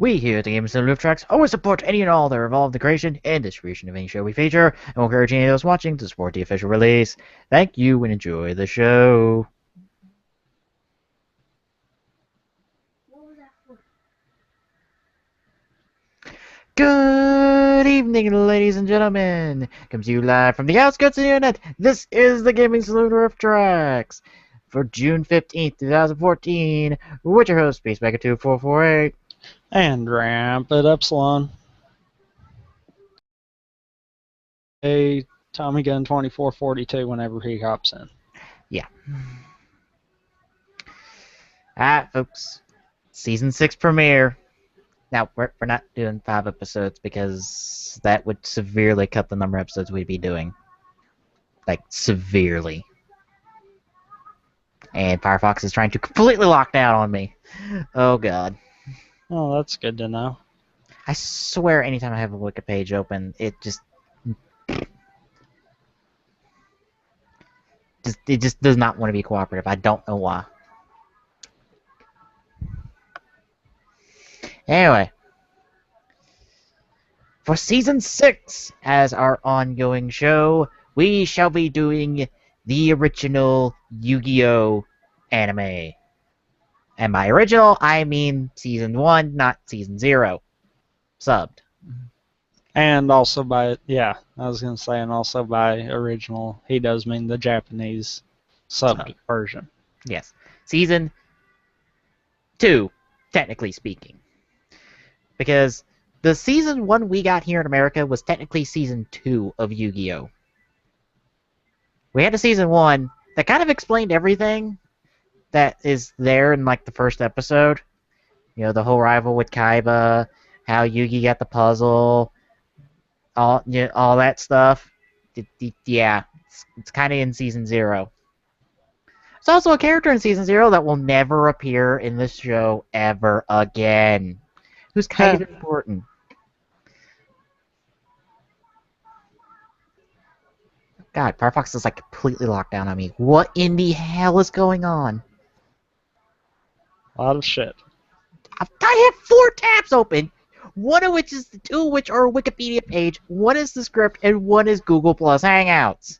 We here at the Game Saloon Tracks always support any and all that involve the creation and distribution of any show we feature, and we'll encourage any of those watching to support the official release. Thank you and enjoy the show. Good evening, ladies and gentlemen. Comes to you live from the outskirts of the internet. This is the Gaming Saloon Riff Tracks for June 15th, 2014, with your host, Peacemaker2448. And ramp it up, Saloon. Hey, Tommy Gun 2442 whenever he hops in. Yeah. Alright, folks. Season 6 premiere. Now, we're not doing 5 episodes because that would severely cut the number of episodes we'd be doing. Like, severely. And Firefox is trying to completely lock down on me. Oh, God. Oh, that's good to know. I swear anytime I have a Wiki page open, it just does not want to be cooperative. I don't know why. Anyway, for Season 6, as our ongoing show, we shall be doing the original Yu-Gi-Oh! Anime. And by original, I mean Season 1, not Season 0. Subbed. And also by, yeah, I was going to say, and also by original, he does mean the Japanese subbed version. Yes. Season 2, technically speaking. Because the Season 1 we got here in America was technically Season 2 of Yu-Gi-Oh! We had a Season 1 that kind of explained everything that is there in, like, the first episode. You know, the whole rival with Kaiba, how Yugi got the puzzle, all that stuff. Yeah, it's kind of in Season 0. There's also a character in Season 0 that will never appear in this show ever again, who's kind of important. God, Firefox is like completely locked down on me. What in the hell is going on? A lot of shit. I have 4 tabs open, one of which is the 2 of which are a Wikipedia page, one is the script, and one is Google Plus Hangouts.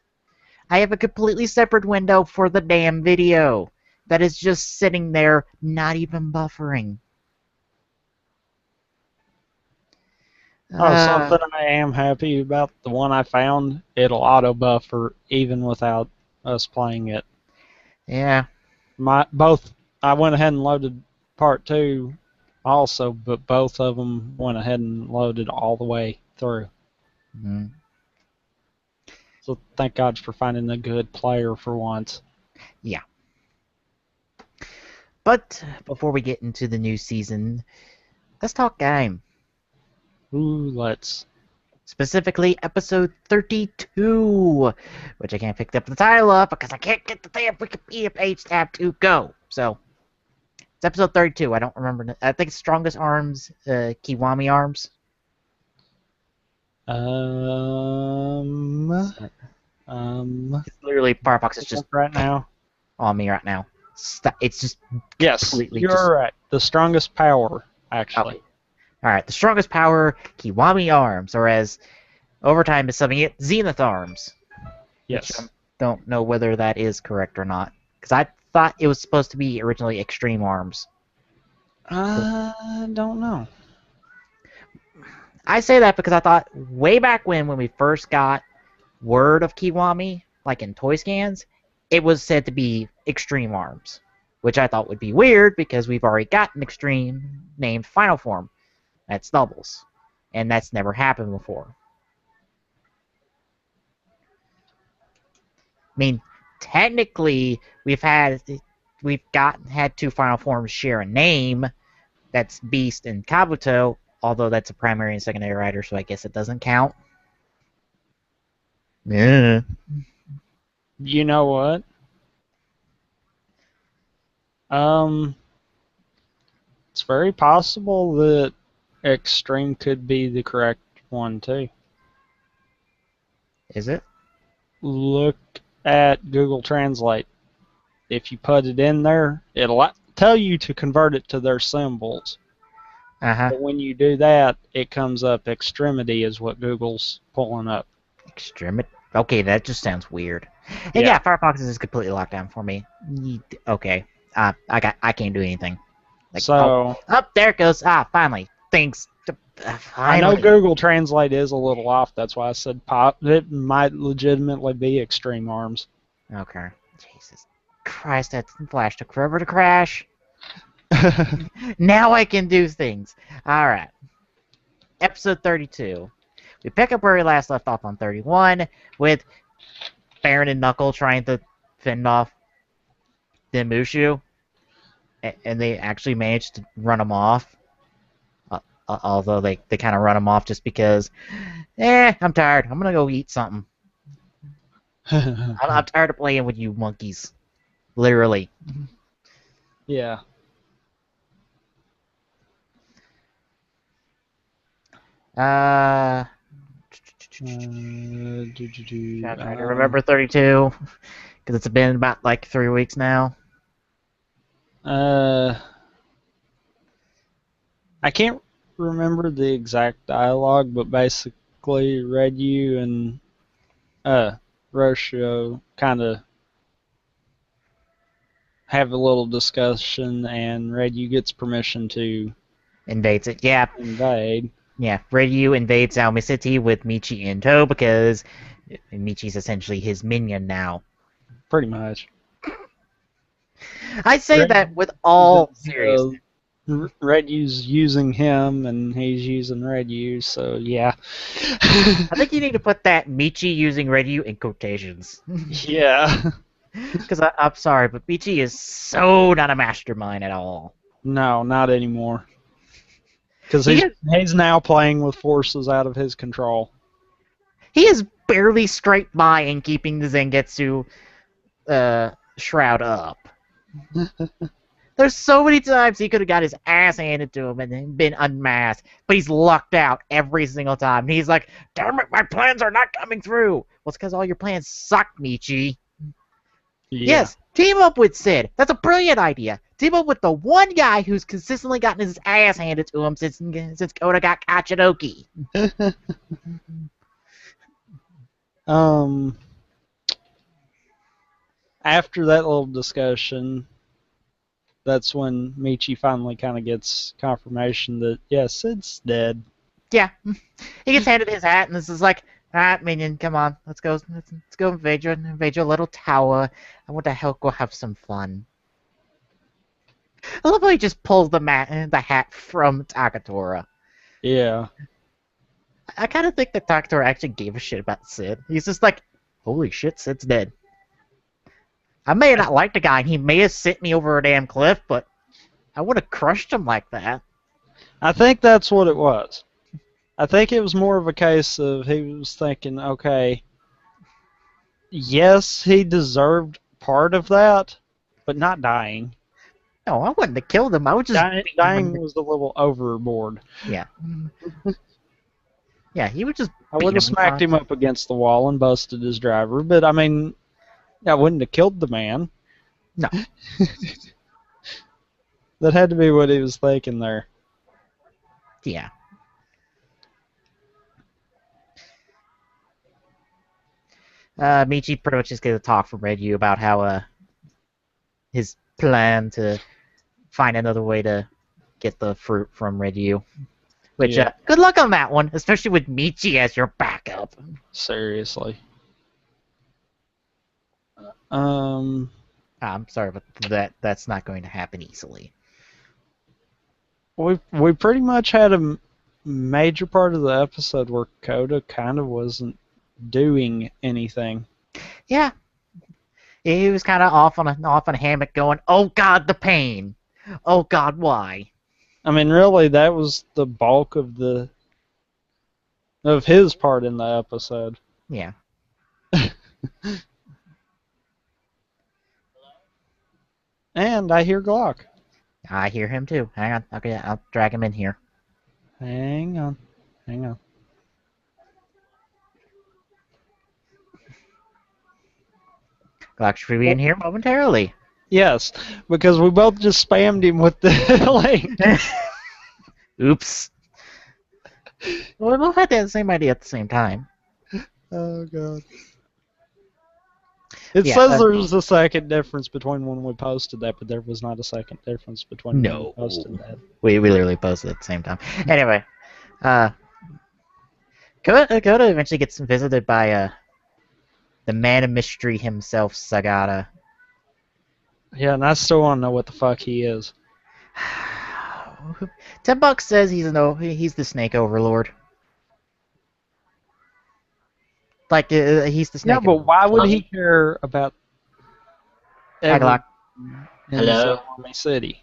I have a completely separate window for the damn video that is just sitting there, not even buffering. Oh, something I am happy about, the one I found, it'll auto buffer even without us playing it. Yeah. I went ahead and loaded part 2 also, but both of them went ahead and loaded all the way through. Mm-hmm. So thank God for finding a good player for once. Yeah. But before we get into the new season, let's talk game. Ooh, let's. Specifically, episode 32, which I can't pick up the title of because I can't get the damn Wikipedia page tab to go. So, it's episode 32. I don't remember. I think it's Strongest Arms, Kiwami Arms. It's literally Firefox is just right now on me right now. It's just completely. You're right. The Strongest Power, actually. Okay. Alright, the Strongest Power, Kiwami Arms, or as Overtime is subbing it, Zenith Arms. Yes. I don't know whether that is correct or not. Because I thought it was supposed to be originally Extreme Arms. I don't know. I say that because I thought way back when we first got word of Kiwami, like in toy scans, it was said to be Extreme Arms. Which I thought would be weird because we've already got an Extreme named Final Form. That's doubles. And that's never happened before. I mean, technically, we've had 2 Final Forms share a name. That's Beast and Kabuto, although that's a primary and secondary rider, so I guess it doesn't count. Yeah. You know what? It's very possible that Extreme could be the correct one, too. Is it? Look at Google Translate. If you put it in there, it'll tell you to convert it to their symbols. Uh-huh. But when you do that, it comes up extremity is what Google's pulling up. Extremity. Okay, that just sounds weird. And Yeah. yeah, Firefox is completely locked down for me. Okay. I can't do anything. Like, oh, So up there it goes. Finally. Things. I know Finally. Google Translate is a little off. That's why I said pop. It might legitimately be extreme arms. Okay. Jesus Christ, that Flash took forever to crash. Now I can do things. Alright. Episode 32. We pick up where we last left off on 31 with Baron and Knuckle trying to fend off Mushu. And they actually managed to run him off. Although they kind of run him off just because, I'm tired. I'm going to go eat something. I'm tired of playing with you monkeys. Literally. Yeah. Uh, I'm I'm trying to remember 32 because it's been about like 3 weeks now. I can't remember the exact dialogue, but basically, Redyu and Roshio kind of have a little discussion, and Redyu gets permission to Invades it. Yeah, invade. yeah. Ryu invades Aomi City with Michi in tow because Michi's essentially his minion now. Pretty much. I say that with all seriousness. Redyu's using him, and he's using Redyu, so yeah. I think you need to put that Michi using Ryu in quotations. Yeah. Because I'm sorry, but Michi is so not a mastermind at all. No, not anymore. Because He he's now playing with forces out of his control. He is barely straight by in keeping the Zangetsu shroud up. There's so many times he could have got his ass handed to him and been unmasked, but he's lucked out every single time. And he's like, damn it, my plans are not coming through. Well, it's because all your plans suck, Michi. Yeah. Yes, team up with Sid. That's a brilliant idea. Team up with the one guy who's consistently gotten his ass handed to him since Koda got Kachidoki. After that little discussion, that's when Michi finally kind of gets confirmation that, yeah, Sid's dead. Yeah. He gets handed his hat, and this is like, alright, minion, come on. Let's go invade your little tower. I want to help go have some fun. I love how he just pulls the hat from Takatora. Yeah. I kind of think that Takatora actually gave a shit about Sid. He's just like, holy shit, Sid's dead. I may not like the guy, and he may have sent me over a damn cliff, but I would have crushed him like that. I think that's what it was. I think it was more of a case of he was thinking, okay, yes, he deserved part of that, but not dying. No, I wouldn't have killed him. I would just dying was a little overboard. Yeah. Yeah, he would just. I would have smacked him up against the wall and busted his driver, but I mean, I wouldn't have killed the man. No. That had to be what he was thinking there. Yeah. Michi pretty much just gets a talk from Redyu about how his plan to find another way to get the fruit from Redyu. Which, Yeah. Good luck on that one, especially with Michi as your backup. Seriously. I'm sorry, but that's not going to happen easily. We pretty much had a major part of the episode where Koda kind of wasn't doing anything. Yeah. He was kind of off on a hammock going, oh god, the pain. Oh god, why? I mean, really, that was the bulk of his part in the episode. Yeah. And I hear Glock. I hear him too. Hang on. Okay, I'll drag him in here. Hang on. Glock should be in here momentarily. Yes, because we both just spammed him with the link. Oops. Well, we both had the same idea at the same time. Oh god. It Yeah. says there's a second difference between when we posted that, but there was not a second difference between when we No. posted that. We literally posted at the same time. Anyway, Kota eventually gets visited by the man of mystery himself, Sagata. Yeah, and I still want to know what the fuck he is. $10 says he's the snake overlord. Like he's the Yeah, snake. but why would he care about Hi, everyone Glock. in Hello? Salami City?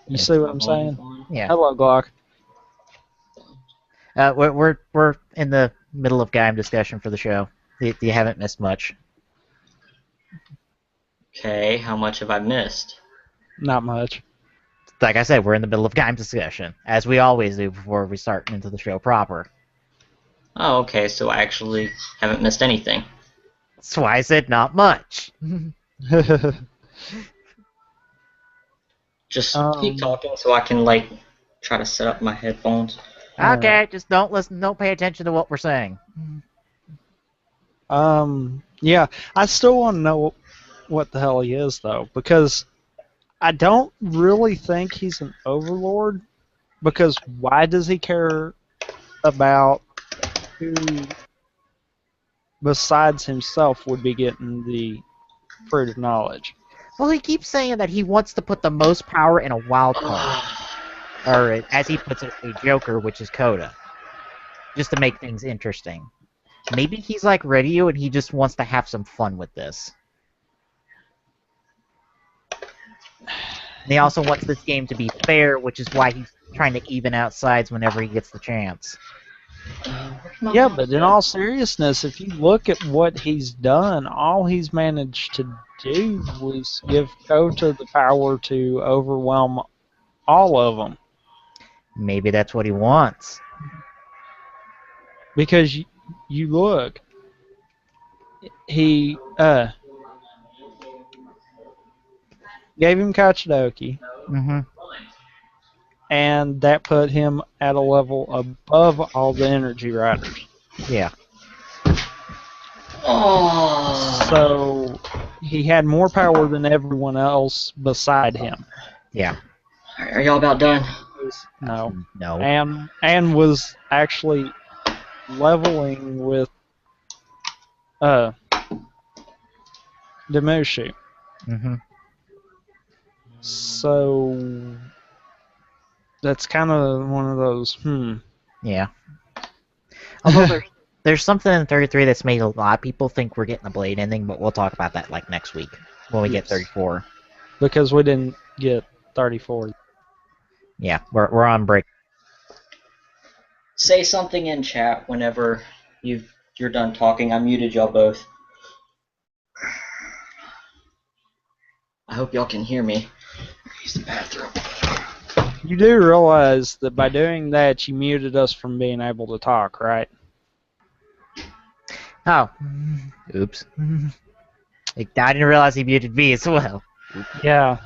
You Is see what my I'm volume saying? on? Yeah. Hello, Glock. We're in the middle of game discussion for the show. You haven't missed much. Okay, how much have I missed? Not much. Like I said, we're in the middle of game discussion, as we always do before we start into the show proper. Oh, okay, so I actually haven't missed anything. That's why I said not much. Just keep talking so I can, like, try to set up my headphones. Okay, Alright. just don't listen. Don't pay attention to what we're saying. Yeah, I still want to know what the hell he is, though, because I don't really think he's an overlord, because why does he care about who besides himself would be getting the fruit of knowledge? Well, he keeps saying that he wants to put the most power in a wild card, or as he puts it, a joker, which is Coda, just to make things interesting. Maybe he's like Radio and he just wants to have some fun with this. And he also wants this game to be fair, which is why he's trying to even out sides whenever he gets the chance. Yeah, but in all seriousness, if you look at what he's done, all he's managed to do was give Kota the power to overwhelm all of them. Maybe that's what he wants. Because you look, he gave him Kachidoki, Mm-hmm. and that put him at a level above all the energy riders. Yeah. Oh. So he had more power than everyone else beside him. Yeah. Are y'all about done? No. No. And was actually leveling with Demushu. Mm-hmm. So that's kind of one of those, Yeah. Although there's something in 33 that's made a lot of people think we're getting a Blade ending, but we'll talk about that like next week when we get Yes. 34. Because we didn't get 34. Yeah, we're on break. Say something in chat whenever you're done talking. I muted y'all both. I hope y'all can hear me. Use the bathroom. You do realize that by doing that, you muted us from being able to talk, right? Oh. Oops. I didn't realize he muted me as well. Yeah.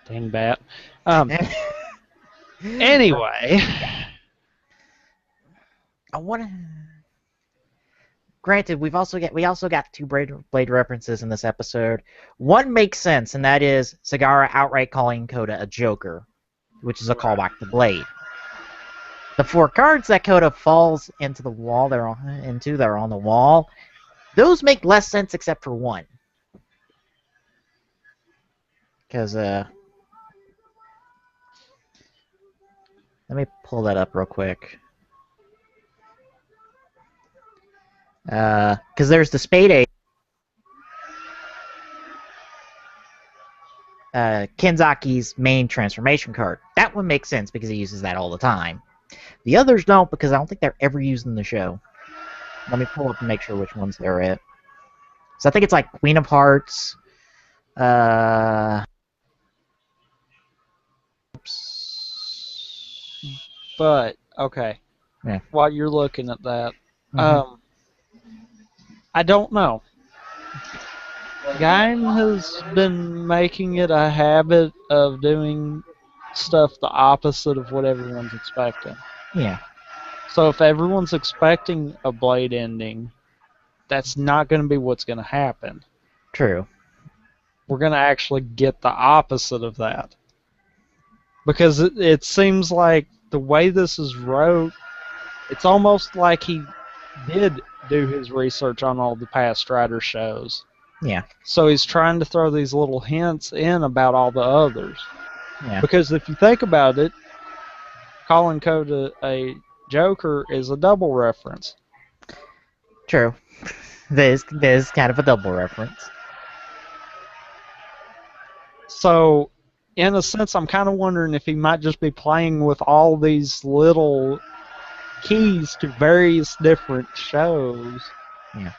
Dang bat. Anyway. I want to. Granted, we also got two Blade references in this episode. One makes sense, and that is Sagara outright calling Coda a Joker, which is a callback to Blade. The 4 cards that Coda falls into the wall they're on the wall, those make less sense except for one. Because let me pull that up real quick. Because there's the Spade Ace. Kenzaki's main transformation card. That one makes sense because he uses that all the time. The others don't because I don't think they're ever used in the show. Let me pull up and make sure which ones they're at. So I think it's like Queen of Hearts. But, okay. Yeah. While you're looking at that, Mhm. I don't know. Gaim has been making it a habit of doing stuff the opposite of what everyone's expecting. Yeah, So if everyone's expecting a Blade ending, that's not going to be what's going to happen. true. We're going to actually get the opposite of that. Because it seems like the way this is wrote, it's almost like he did do his research on all the past Strider shows. Yeah, So he's trying to throw these little hints in about all the others. yeah, Because if you think about it, calling Coda a Joker is a double reference. true. This is kind of a double reference. So, in a sense, I'm kind of wondering if he might just be playing with all these little keys to various different shows. Yeah.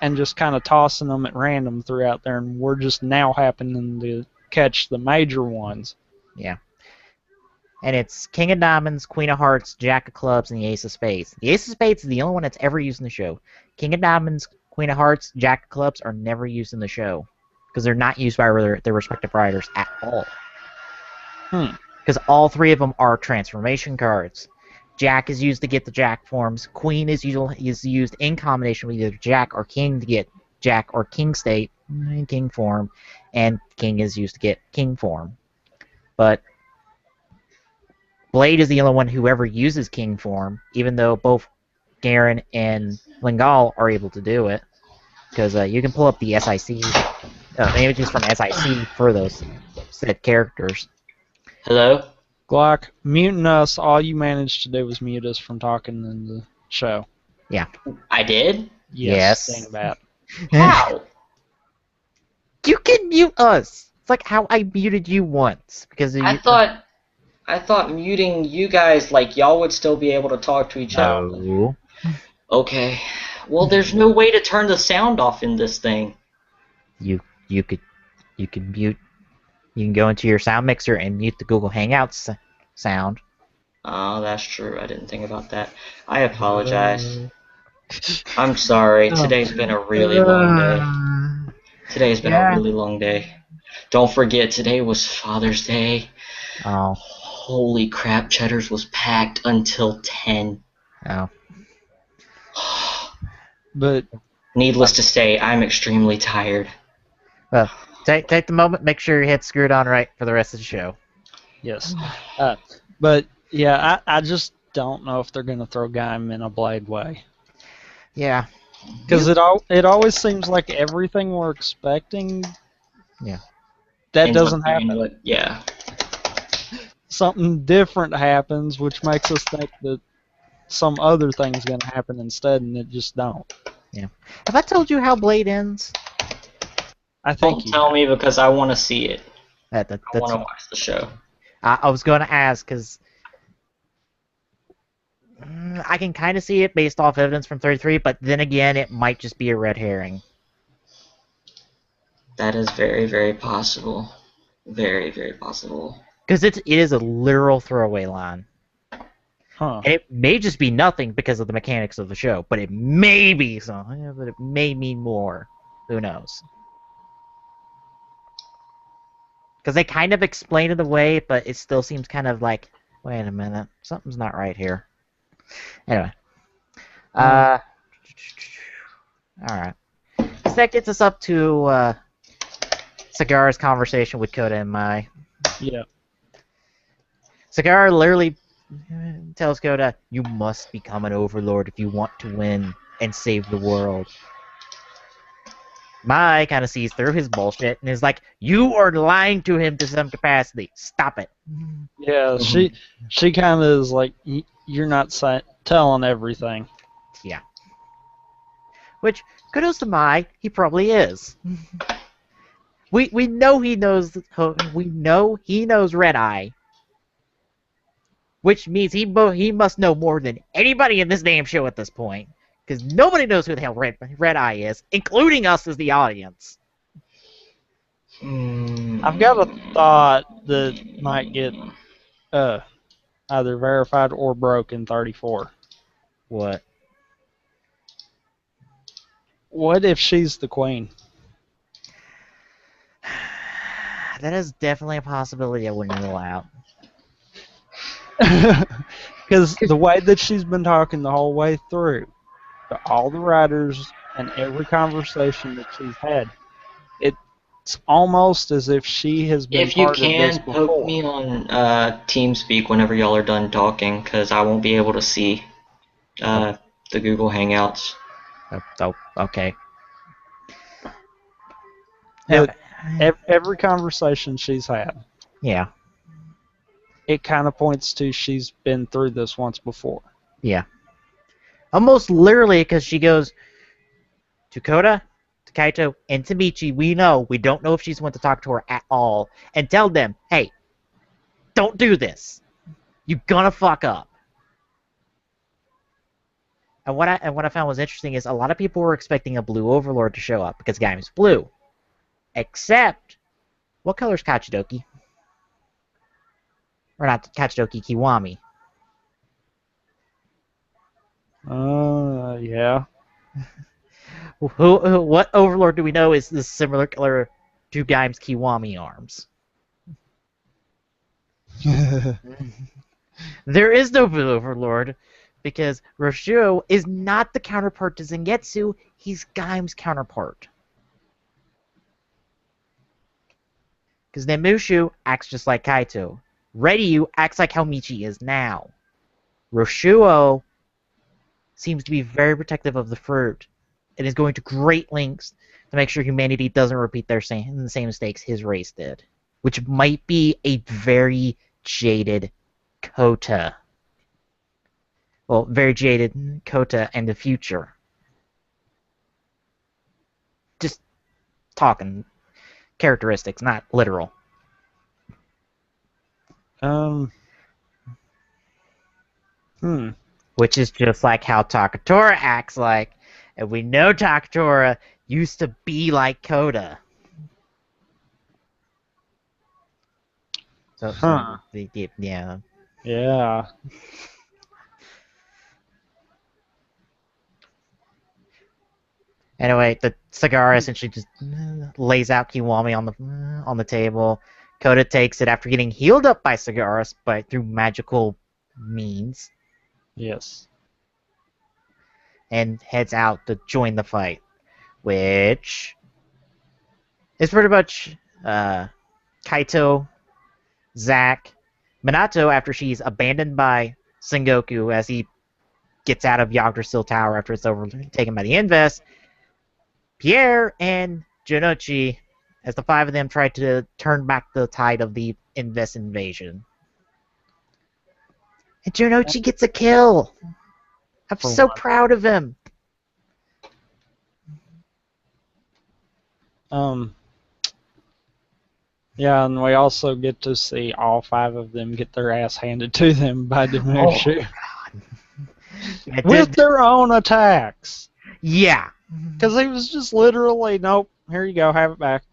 And just kind of tossing them at random throughout there, and we're just now happening to catch the major ones. Yeah. And it's King of Diamonds, Queen of Hearts, Jack of Clubs, and the Ace of Spades. The Ace of Spades is the only one that's ever used in the show. King of Diamonds, Queen of Hearts, Jack of Clubs are never used in the show. Because they're not used by their respective writers at all. Because all three of them are transformation cards. Jack is used to get the Jack forms. Queen is used in combination with either Jack or King to get Jack or King state, King form. And King is used to get King form. But Blade is the only one who ever uses King form, even though both Garen and Lingal are able to do it. Because you can pull up the SIC, images from SIC for those said characters. Hello? Glock, muting us, all you managed to do was mute us from talking in the show. Yeah. I did? Yes. Dang that. How? You can mute us! It's like how I muted you once. Because I thought muting you guys, like, y'all would still be able to talk to each other. No. Okay. Well, there's no way to turn the sound off in this thing. You could mute. You can go into your sound mixer and mute the Google Hangouts sound. Oh, that's true. I didn't think about that. I apologize. I'm sorry. Today's been a really long day. Today's been a really long day. Don't forget, today was Father's Day. Oh. Holy crap, Cheddar's was packed until 10. Oh. But Needless to say, I'm extremely tired. Well, take the moment, make sure your head's screwed on right for the rest of the show. yes. But yeah, I just don't know if they're going to throw Gaim in a Blade way. Yeah. Because it always seems like everything we're expecting. Yeah. That doesn't happen. Yeah. Something different happens, which makes us think that some other thing's going to happen instead, and it just don't. Yeah. Have I told you how Blade ends? I think Don't tell me because I want to see it. I That's want to watch the show. I was going to ask because I can kind of see it based off evidence from 33, but then again, it might just be a red herring. That is very, very possible. Very, very possible. Because it is a literal throwaway line. Huh. And it may just be nothing because of the mechanics of the show, but it may be something, but it may mean more. Who knows? Because they kind of explain it away, but it still seems kind of like, wait a minute, something's not right here. Anyway. Alright. So that gets us up to Sagara's conversation with Coda and Mai. Yeah. Sagara literally tells Coda, you must become an overlord if you want to win and save the world. Mai kind of sees through his bullshit and is like, you are lying to him to some capacity. Stop it. Yeah, she kind of is like, you're not telling everything. Yeah. Which, kudos to Mai, he probably is. We know he knows Red Eye. Which means he must know more than anybody in this damn show at this point. Because nobody knows who the hell Red Eye is, including us as the audience. I've got a thought that might get either verified or broke in 34. What? What if she's the queen? That is definitely a possibility I wouldn't rule out. Because the way that she's been talking the whole way through, to all the writers and every conversation that she's had, it's almost as if she has been If you part of this can, poke before. me on TeamSpeak whenever y'all are done talking, because I won't be able to see the Google Hangouts. Oh, okay. But every conversation she's had, Yeah. it kind of points to she's been through this once before. Yeah. Almost literally, because she goes to Koda, to Kaito, and to Michi. We don't know if she's going to talk to her at all, and tell them, hey, don't do this. You're gonna fuck up. And what I found was interesting is a lot of people were expecting a blue overlord to show up because the guy was blue. Except, what color is Kachidoki? Or not Kachidoki, Kiwami. Yeah. What overlord do we know is the similar color to Gaim's Kiwami arms? There is no blue overlord because Roshuo is not the counterpart to Zangetsu, he's Gaim's counterpart. Because Nemushu acts just like Kaito. Ryu acts like how Michi is now. Roshuo seems to be very protective of the fruit and is going to great lengths to make sure humanity doesn't repeat the same mistakes his race did. Which might be a very jaded Kota. Well, very jaded Kota in the future. Just talking characteristics, not literal. Which is just like how Takatora acts like, and we know Takatora used to be like Kota. Yeah. Yeah. Anyway, the cigar essentially just lays out Kiwami on the table. Kota takes it after getting healed up by Cigaris, but through magical means. Yes. And heads out to join the fight, which is pretty much Kaito, Zack, Minato after she's abandoned by Sengoku as he gets out of Yggdrasil Tower after it's overtaken by the Invest, Pierre and Junichi as the five of them try to turn back the tide of the Invest invasion. And Junichi gets a kill! I'm so proud of him! Yeah, and we also get to see all five of them get their ass handed to them by Demushu. Oh, God. With their own attacks. Yeah. Because he was just literally, nope, here you go, have it back.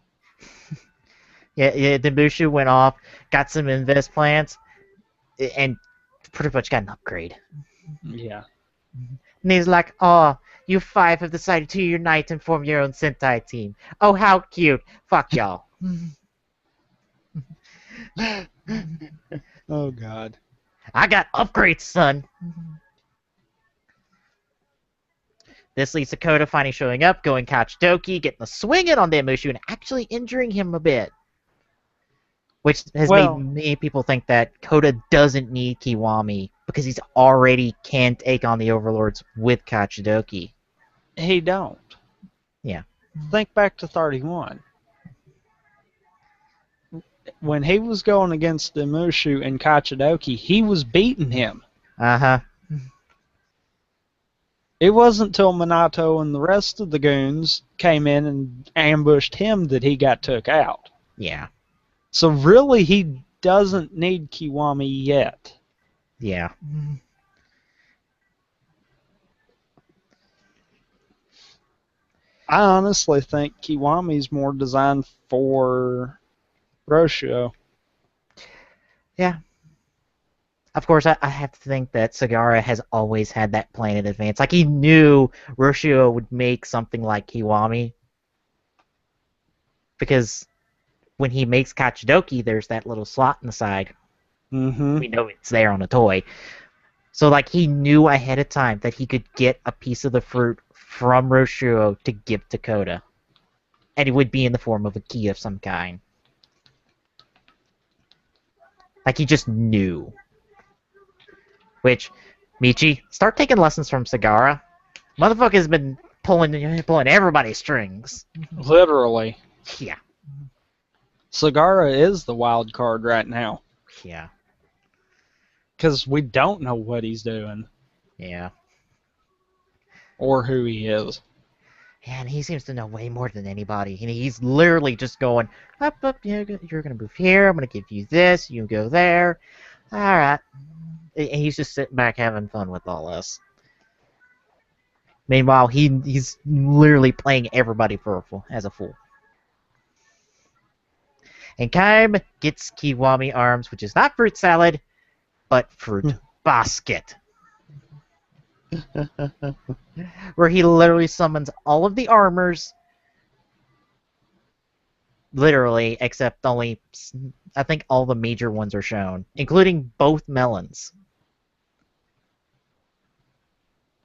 Yeah, Demushu went off, got some invest plans, and pretty much got an upgrade. Yeah. And he's like, oh, you five have decided to unite and form your own Sentai team. Oh, how cute. Fuck y'all. Oh, God. I got upgrades, son. This leads to Kota finally showing up, going Kachidoki, getting a swing in on Demushu, and actually injuring him a bit. Which has made many people think that Kota doesn't need Kiwami because he's already can take on the Overlords with Kachidoki. He don't. Yeah. Think back to 31. When he was going against Demushu and Kachidoki, he was beating him. Uh-huh. It wasn't till Minato and the rest of the goons came in and ambushed him that he got took out. Yeah. So really, he doesn't need Kiwami yet. Yeah. I honestly think Kiwami's more designed for Roshio. Yeah. Of course, I have to think that Sagara has always had that plan in advance. Like, he knew Roshio would make something like Kiwami. Because when he makes Kachidoki, there's that little slot in the side. Mm-hmm. We know it's there on a toy. So, like, he knew ahead of time that he could get a piece of the fruit from Roshuo to give to Koda. And it would be in the form of a key of some kind. Like, he just knew. Which, Michi, start taking lessons from Sagara. Motherfucker's been pulling everybody's strings. Literally. Yeah. Sagara is the wild card right now. Yeah. Because we don't know what he's doing. Yeah. Or who he is. And he seems to know way more than anybody. And he's literally just going, up, you're going to move here, I'm going to give you this, you go there. Alright. And he's just sitting back having fun with all this. Meanwhile, he's literally playing everybody as a fool. And Kaim gets Kiwami arms, which is not fruit salad, but fruit basket. Where he literally summons all of the armors. Literally, except only, I think all the major ones are shown, including both melons.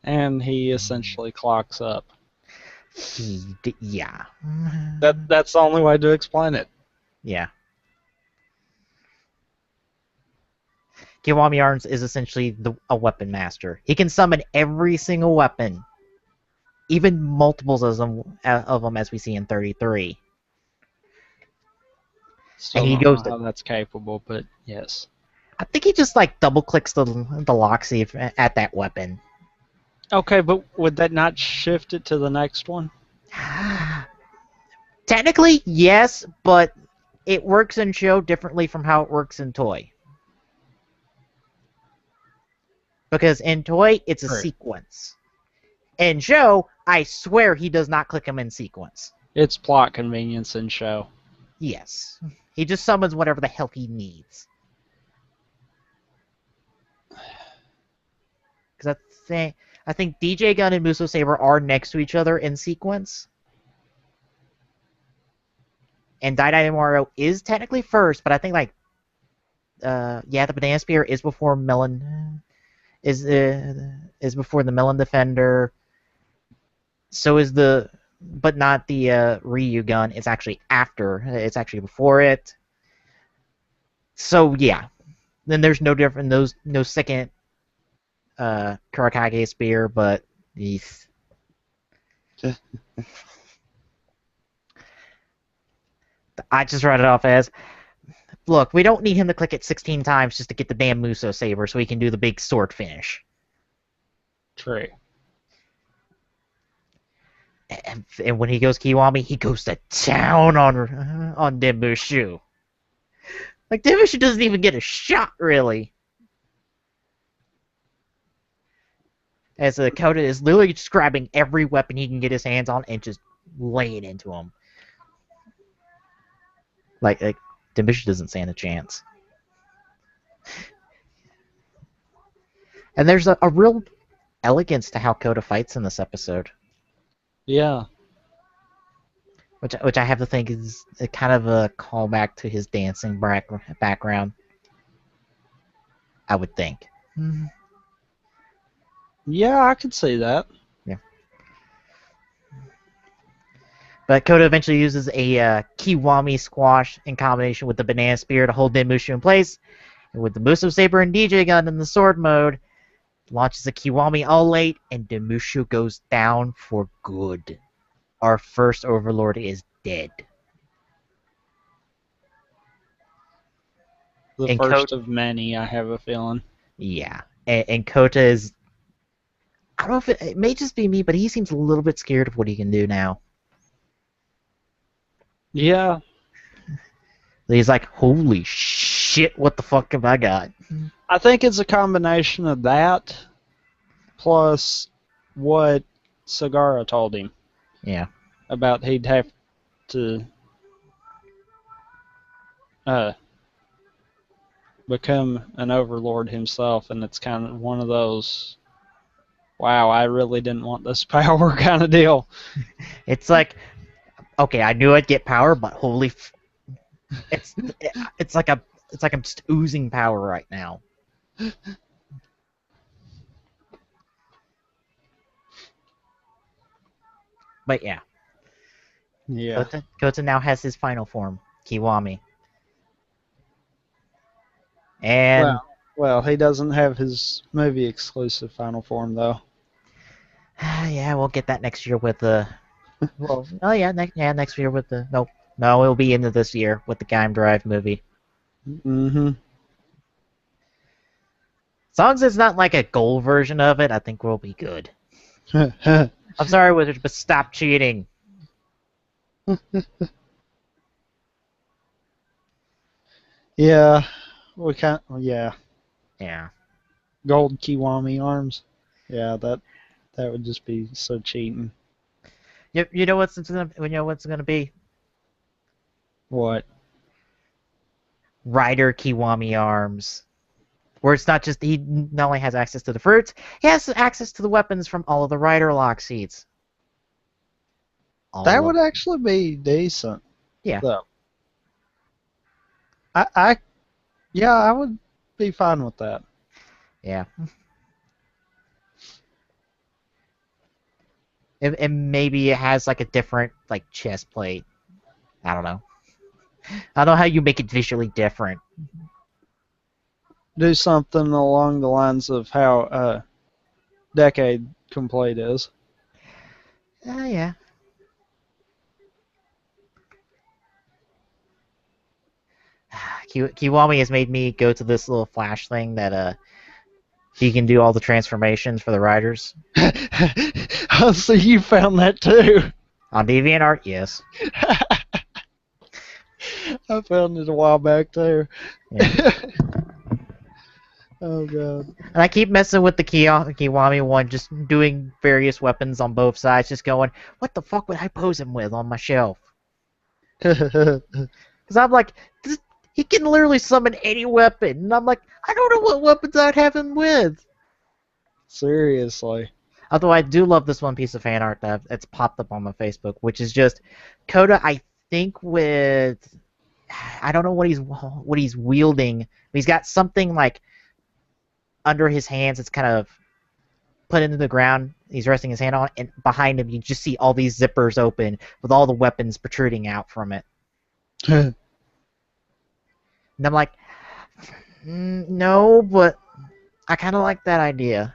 And he essentially clocks up. Yeah. That's the only way to explain it. Yeah. Kiwami Arms is essentially a weapon master. He can summon every single weapon, even multiples of them as we see in 33. Still And he don't goes know how that's capable, but yes. I think he just like double clicks the lock safe at that weapon. Okay, but would that not shift it to the next one? Technically, yes, but it works in show differently from how it works in toy. Because in toy, it's a sequence. In show, I swear he does not click them in sequence. It's plot convenience in show. Yes. He just summons whatever the hell he needs. Because I think DJ Gun and Muso Saber are next to each other in sequence. And Dai Mario is technically first, but I think like the Banana Spear is before Melon is before the Melon Defender. So is but not the Ryu gun. It's actually after. It's actually before it. So yeah, then there's no different. No second Kurakage spear, but these. I just wrote it off as, look, we don't need him to click it 16 times just to get the damn Muso Saber so he can do the big sword finish. True. And when he goes Kiwami, he goes to town on Denbushu. Like, Denbushu doesn't even get a shot, really. As Koda is literally just grabbing every weapon he can get his hands on and just laying into him. Like Denbushu doesn't stand a chance. And there's a real elegance to how Koda fights in this episode. Yeah. Which I have to think is a kind of a callback to his dancing background. I would think. Yeah, I could see that. Yeah. But Koda eventually uses a Kiwami squash in combination with the banana spear to hold Denbushu in place. And with the Muso Saber and DJ gun in the sword mode, launches a Kiwami all late, and Denbushu goes down for good. Our first Overlord is dead. The first of many, I have a feeling. Yeah. And Kota is... I don't know if it may just be me, but he seems a little bit scared of what he can do now. Yeah. He's like, holy shit, what the fuck have I got? I think it's a combination of that plus what Sagara told him. Yeah. About he'd have to become an overlord himself, and it's kind of one of those, wow, I really didn't want this power kind of deal. It's like, okay, I knew I'd get power, but holy It's it's like I'm just oozing power right now. But yeah, Yeah. Kota now has his final form, Kiwami. And Well, he doesn't have his movie exclusive final form though. yeah, we'll get that next year with the. Well, oh yeah, next year with the. No, it'll be into this year with the Gaim Drive movie. Mm-hmm. As long as it's not like a gold version of it, I think we'll be good. I'm sorry, Wizards, but stop cheating. Yeah, we can't. Yeah, Yeah. gold Kiwami arms. Yeah, that would just be so cheating. You know what's gonna be? What? Rider Kiwami arms. Where it's not just he not only has access to the fruits, he has access to the weapons from all of the rider lock seats. That would actually be decent. Yeah. Though. I would be fine with that. Yeah. And maybe it has like a different like chest plate. I don't know. I don't know how you make it visually different. Do something along the lines of how Decade Complete is. Yeah. Kiwami has made me go to this little flash thing that you can do all the transformations for the riders. Oh, so you found that too. On DeviantArt, yes. I found it a while back too. Yeah. Oh god. And I keep messing with the Kiwami one, just doing various weapons on both sides, just going, what the fuck would I pose him with on my shelf? Because I'm like, he can literally summon any weapon. And I'm like, I don't know what weapons I'd have him with. Seriously. Although I do love this one piece of fan art that's popped up on my Facebook, which is just Coda, I think, with... I don't know what he's wielding. He's got something like under his hands. It's kind of put into the ground. He's resting his hand on it, and behind him you just see all these zippers open with all the weapons protruding out from it. And I'm like, no, but I kind of like that idea.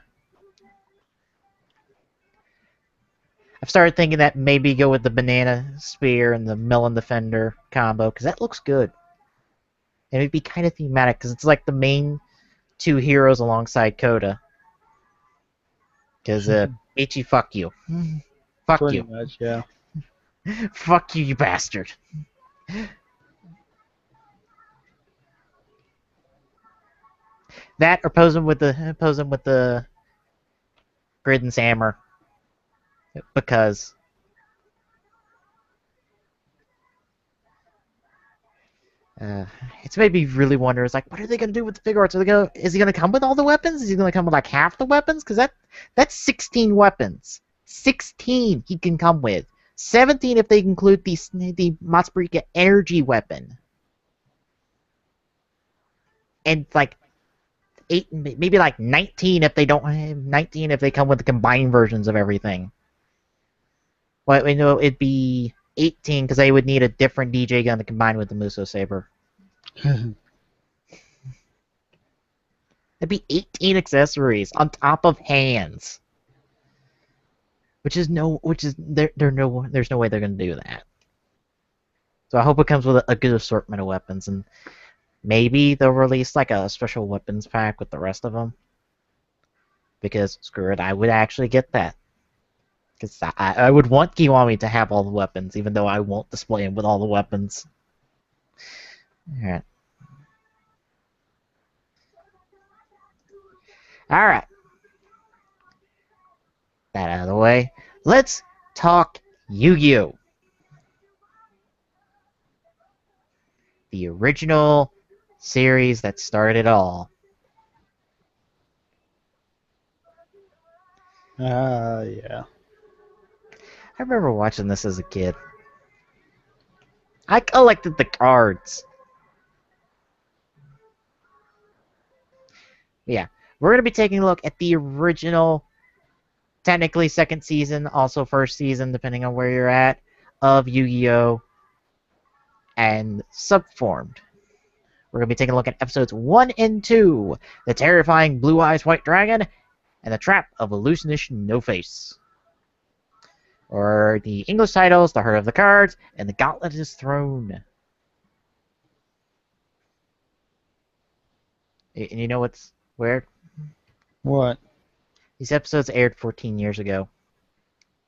I've started thinking that maybe go with the banana spear and the melon defender combo, because that looks good. And it'd be kind of thematic, because it's like the main two heroes alongside Coda. Because, Ichi, fuck you. Fuck Pretty you. much, yeah. Fuck you, you bastard. That or pose him with the Gridden's hammer. Because it's made me really wonder. It's like, what are they gonna do with the figure arts? Is he gonna come with all the weapons? Is he gonna come with like half the weapons? Because that's 16 weapons. 16 he can come with. 17 if they include the Matsubrika energy weapon. And like 8, maybe like 19 if they don't. 19 if they come with the combined versions of everything. Well, we know it'd be 18 because they would need a different DJ gun to combine with the Muso Saber. It'd be 18 accessories on top of hands. There's no way they're gonna do that. So I hope it comes with a good assortment of weapons, and maybe they'll release like a special weapons pack with the rest of them. Because screw it, I would actually get that. Because I would want Kiwami to have all the weapons, even though I won't display him with all the weapons. Alright. Alright. That out of the way. Let's talk Yu-Gi-Oh! The original series that started it all. Yeah. I remember watching this as a kid. I collected the cards. Yeah, we're going to be taking a look at the original, technically second season, also first season, depending on where you're at, of Yu-Gi-Oh! And Subformed. We're going to be taking a look at episodes 1 and 2, The Terrifying Blue Eyes White Dragon, and The Trap of Illusionist No Face. Or the English titles, The Heart of the Cards, and The Gauntlet is Thrown. And you know what's weird? What? These episodes aired 14 years ago.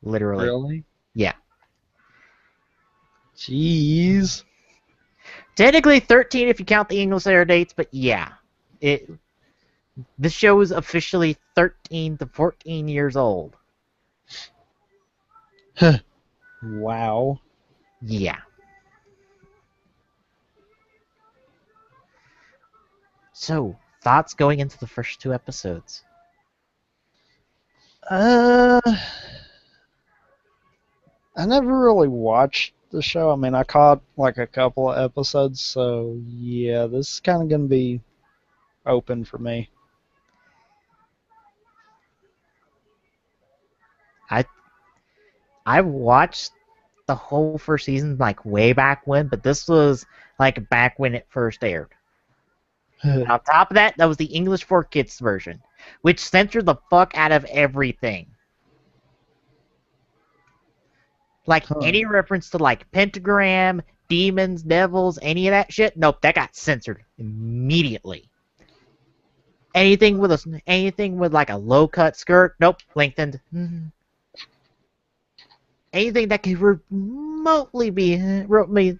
Literally. Really? Yeah. Jeez. Technically 13 if you count the English air dates, but yeah. This show is officially 13 to 14 years old. Wow. Yeah. So, thoughts going into the first 2 episodes? I never really watched the show. I mean, I caught like a couple of episodes, so yeah, this is kind of going to be open for me. I watched the whole first season like way back when, but this was like back when it first aired. And on top of that, that was the English for Kids version, which censored the fuck out of everything. Like any reference to like pentagram, demons, devils, any of that shit, nope, that got censored immediately. Anything with like a low cut skirt, nope, lengthened. Anything that could remotely be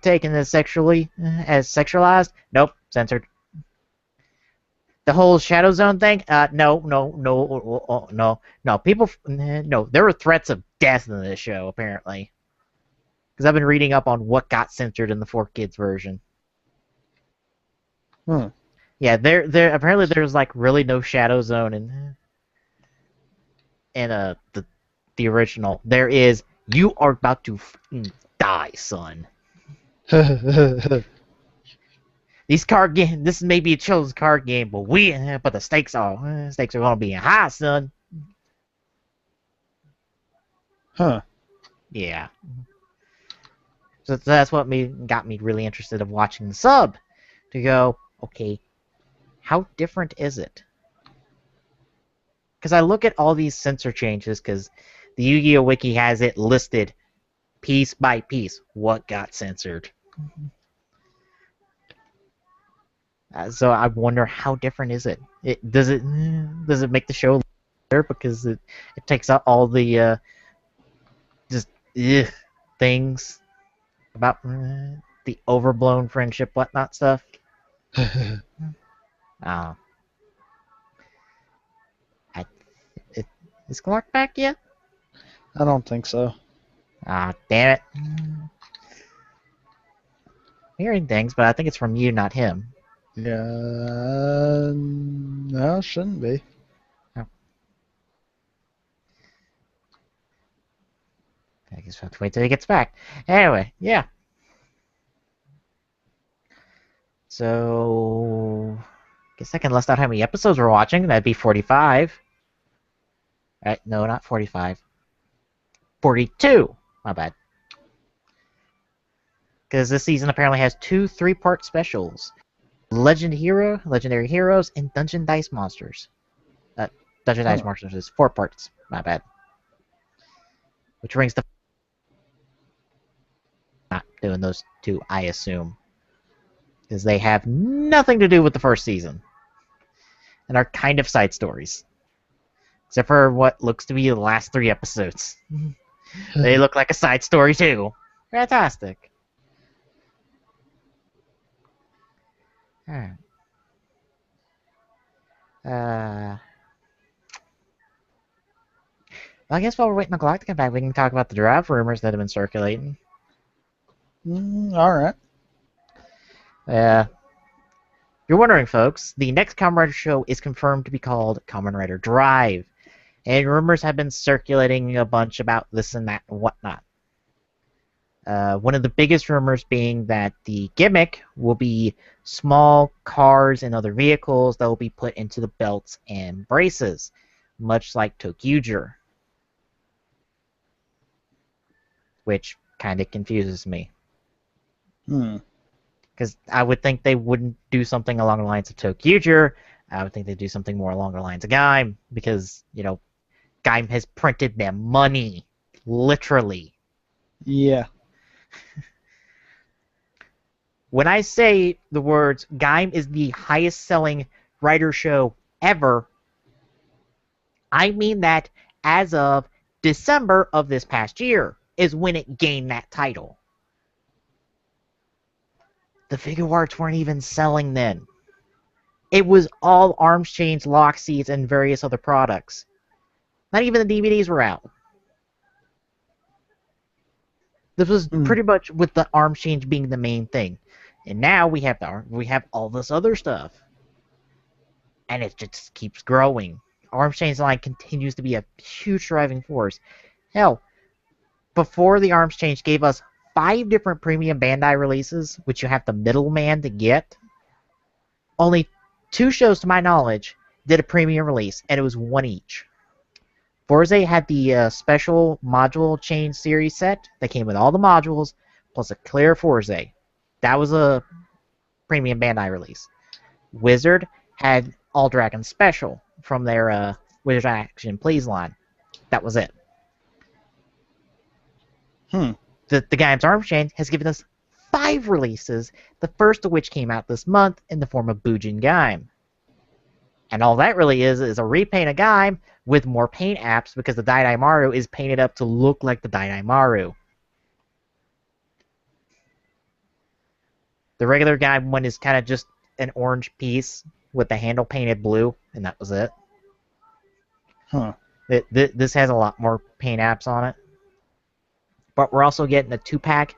taken as sexualized, nope, censored. The whole Shadow Zone thing, no. People, no, there were threats of death in this show apparently. Because I've been reading up on what got censored in the 4Kids version. Yeah, there apparently there's like really no Shadow Zone in the original. There is, you are about to die, son. These card game, this may be a children's card game, but the stakes are gonna be high, son. Yeah. So that's what got me really interested of watching the sub. To go, okay, how different is it? Because I look at all these censor changes, because the Yu-Gi-Oh! Wiki has it listed piece by piece what got censored. So I wonder how different is it? Does it make the show better because it takes out all the things about the overblown friendship whatnot stuff? Is Clark back yet? I don't think so. Damn it. I'm hearing things, but I think it's from you, not him. Yeah, no, it shouldn't be. Oh. I guess we'll have to wait till he gets back. Anyway, yeah. So, I guess I can list out how many episodes we're watching. That'd be 45. Right? No, not 45. 42. My bad. Because this season apparently has 2 3-part specials. Legendary Heroes, and Dungeon Dice Monsters. Dungeon Dice Monsters is 4 parts. My bad. Which rings the... Not doing those 2, I assume. Because they have nothing to do with the first season. And are kind of side stories. Except for what looks to be the last 3 episodes. They look like a side story too. Fantastic. Alright. Well, I guess while we're waiting on Glock to come back, we can talk about the draft rumors that have been circulating. Alright. If you're wondering, folks, the next Kamen Rider show is confirmed to be called Kamen Rider Drive. And rumors have been circulating a bunch about this and that and whatnot. One of the biggest rumors being that the gimmick will be small cars and other vehicles that will be put into the belts and braces, much like Tokyuger, which kind of confuses me. Because I would think they wouldn't do something along the lines of Tokyuger. I would think they'd do something more along the lines of Gaim, because, Gaim has printed them money, literally. Yeah. When I say the words Gaim is the highest selling writer show ever, I mean that as of December of this past year is when it gained that title. The figure arts weren't even selling then. It was all arms chains, lock seats, and various other products. Not even the DVDs were out. This was pretty much with the arms change being the main thing. And now we have all this other stuff. And it just keeps growing. Arms Chain's line continues to be a huge driving force. Hell, before the Arms Change gave us 5 different premium Bandai releases, which you have the middleman to get. Only 2 shows, to my knowledge, did a premium release, and it was 1 each. Forza had the special module chain series set that came with all the modules, plus a clear Forza. That was a premium Bandai release. Wizard had All Dragon Special from their Wizard Action Please line. That was it. The Gaim's Arms Chain has given us 5 releases, the first of which came out this month in the form of Bujin Gaim. And all that really is a repaint of Gaim with more paint apps, because the Dai Maru is painted up to look like the Dai Maru. The regular Gaim one is kind of just an orange piece with the handle painted blue, and that was it. This has a lot more paint apps on it. But we're also getting a 2-pack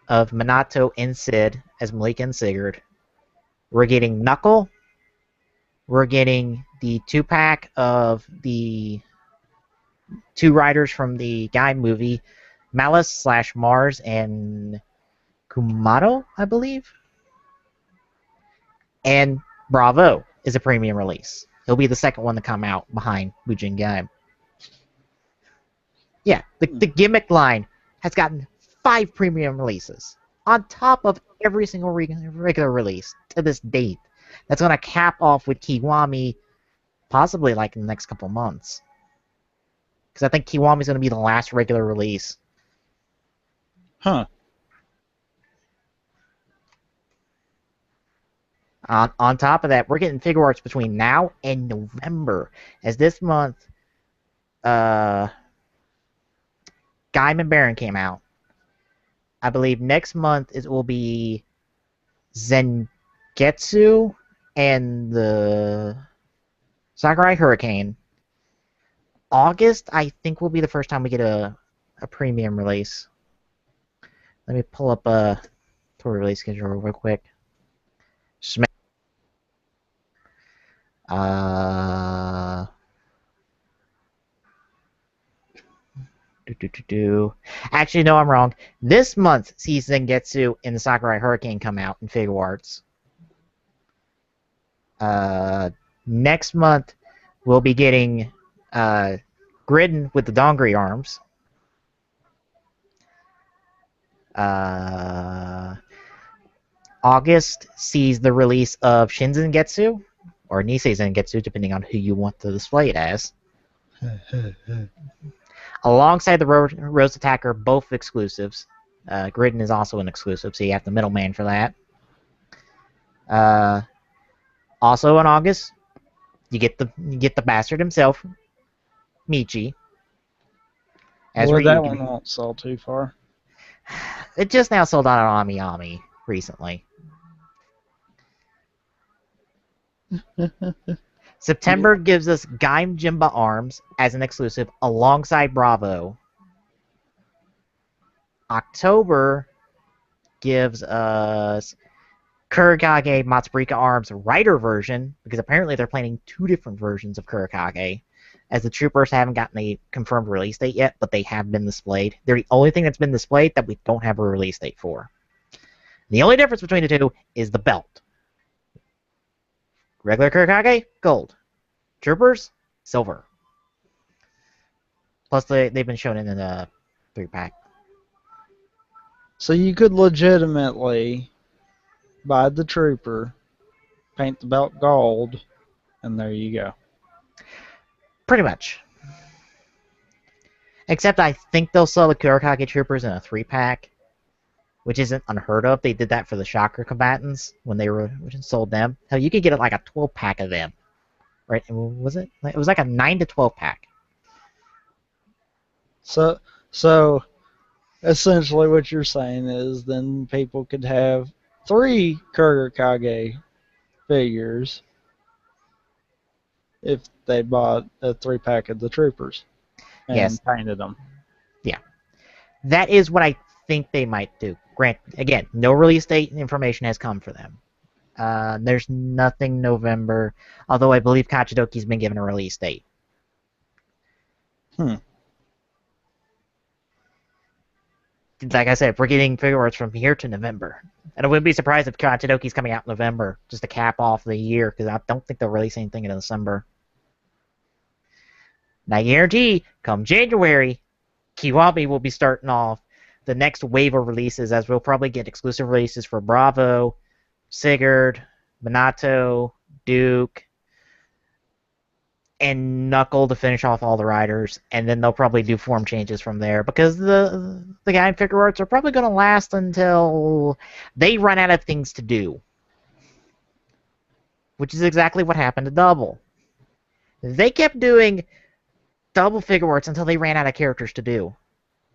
of Minato and Sid as Malika and Sigurd. We're getting Knuckle. We're getting the 2-pack of the 2 riders from the Gaim movie, Malice / Mars and Kumato, I believe. And Bravo is a premium release. He'll be the second one to come out behind Bujin Gaim. Yeah, the gimmick line has gotten 5 premium releases on top of every single regular release to this date. That's going to cap off with Kiwami possibly like in the next couple months. Because I think Kiwami's going to be the last regular release. On top of that, we're getting figure arts between now and November. As this month, Gaim and Baron came out. I believe next month it will be Zengetsu and the Sakurai Hurricane. August, I think, will be the first time we get a premium release. Let me pull up a tour release schedule real quick. Actually, no, I'm wrong. This month sees Zengetsu and the Sakurai Hurricane come out in figure arts. Next month, we'll be getting Gridden with the Dongri arms. August sees the release of Shin Zengetsu, or Nisei Zengetsu, depending on who you want to display it as. Alongside the Rose Attacker, both exclusives. Gridden is also an exclusive, so you have the middleman for that. Also in August, you get the bastard himself, Michi. Well, that one won't sell too far. It just now sold out on Ami Ami recently. September gives us Gaim Jimba arms as an exclusive alongside Bravo. October gives us Kurikage Matsubrika arms rider version, because apparently they're planning 2 different versions of Kurikage. as the troopers haven't gotten a confirmed release date yet, but they have been displayed. They're the only thing that's been displayed that we don't have a release date for. The only difference between the two is the belt. Regular Kurokage, gold. Troopers, silver. Plus, they've been shown in the 3-pack. So you could legitimately buy the trooper, paint the belt gold, and there you go. Pretty much. Except I think they'll sell the Kurokage troopers in a 3-pack, which isn't unheard of. They did that for the Chakra combatants when they were sold them. Hell, you could get like a 12-pack of them. Right? Was it? It was like a 9 to 12-pack. So essentially what you're saying is then people could have 3 Kurokage figures if they bought a 3-pack of the troopers and Yes. painted them. Yeah. That is what I think they might do. Grant, again, no release date information has come for them. There's nothing November, although I believe Kachidoki's been given a release date. Like I said, we're getting figure arts from here to November. And I wouldn't be surprised if Kachidoki's coming out in November, just to cap off the year, because I don't think they'll release anything in December. And I guarantee, come January, Kiwami will be starting off the next wave of releases, as we'll probably get exclusive releases for Bravo, Sigurd, Minato, Duke, and Knuckle to finish off all the riders, and then they'll probably do form changes from there, because the guy figure arts are probably going to last until they run out of things to do. Which is exactly what happened to Double. They kept doing Double figure arts until they ran out of characters to do.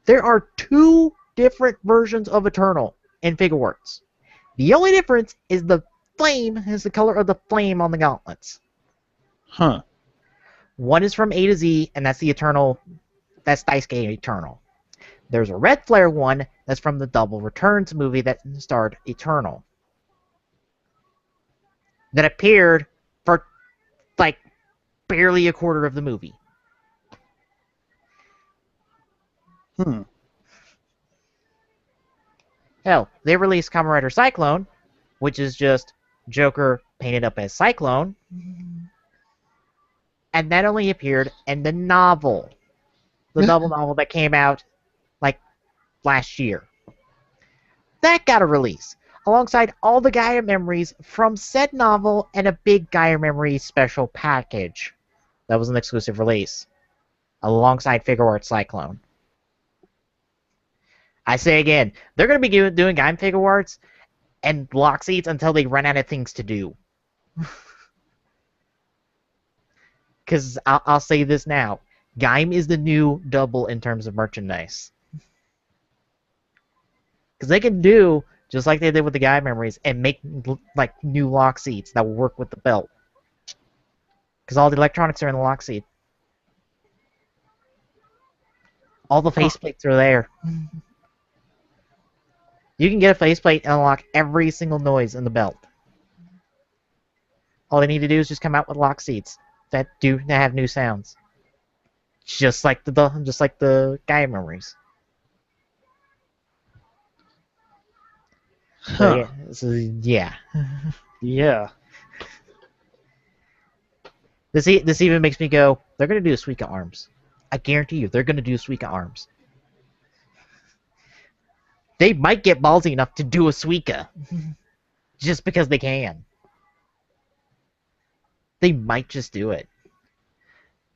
There are 2 different versions of Eternal in figure arts. The only difference is the flame is the color of the flame on the gauntlets. Huh. One is from A to Z, and that's the Eternal. That's Daisuke Eternal. There's a red flare one that's from the Double Returns movie that starred Eternal. That appeared for like barely a quarter of the movie. Hell, they released Kamen Rider Cyclone, which is just Joker painted up as Cyclone. And that only appeared in the novel. The double novel that came out like last year. That got a release, alongside all the Gaia memories from said novel and a big Gaia memories special package. That was an exclusive release, alongside Figure Arts Cyclone. I say again, they're going to be doing Gaia Figure Arts and lock seats until they run out of things to do. Because I'll say this now. Gaim is the new Double in terms of merchandise. Because they can do, just like they did with the Gaia memories, and make like new lock seats that will work with the belt. Because all the electronics are in the lock seat. All the faceplates are there. You can get a faceplate and unlock every single noise in the belt. All they need to do is just come out with lock seats that have new sounds, just like the Gaia memories. Huh. Yeah. Yeah. This even makes me go, they're gonna do a Suika Arms. I guarantee you, they're gonna do Suika Arms. They might get ballsy enough to do a Suika, just because they can. They might just do it.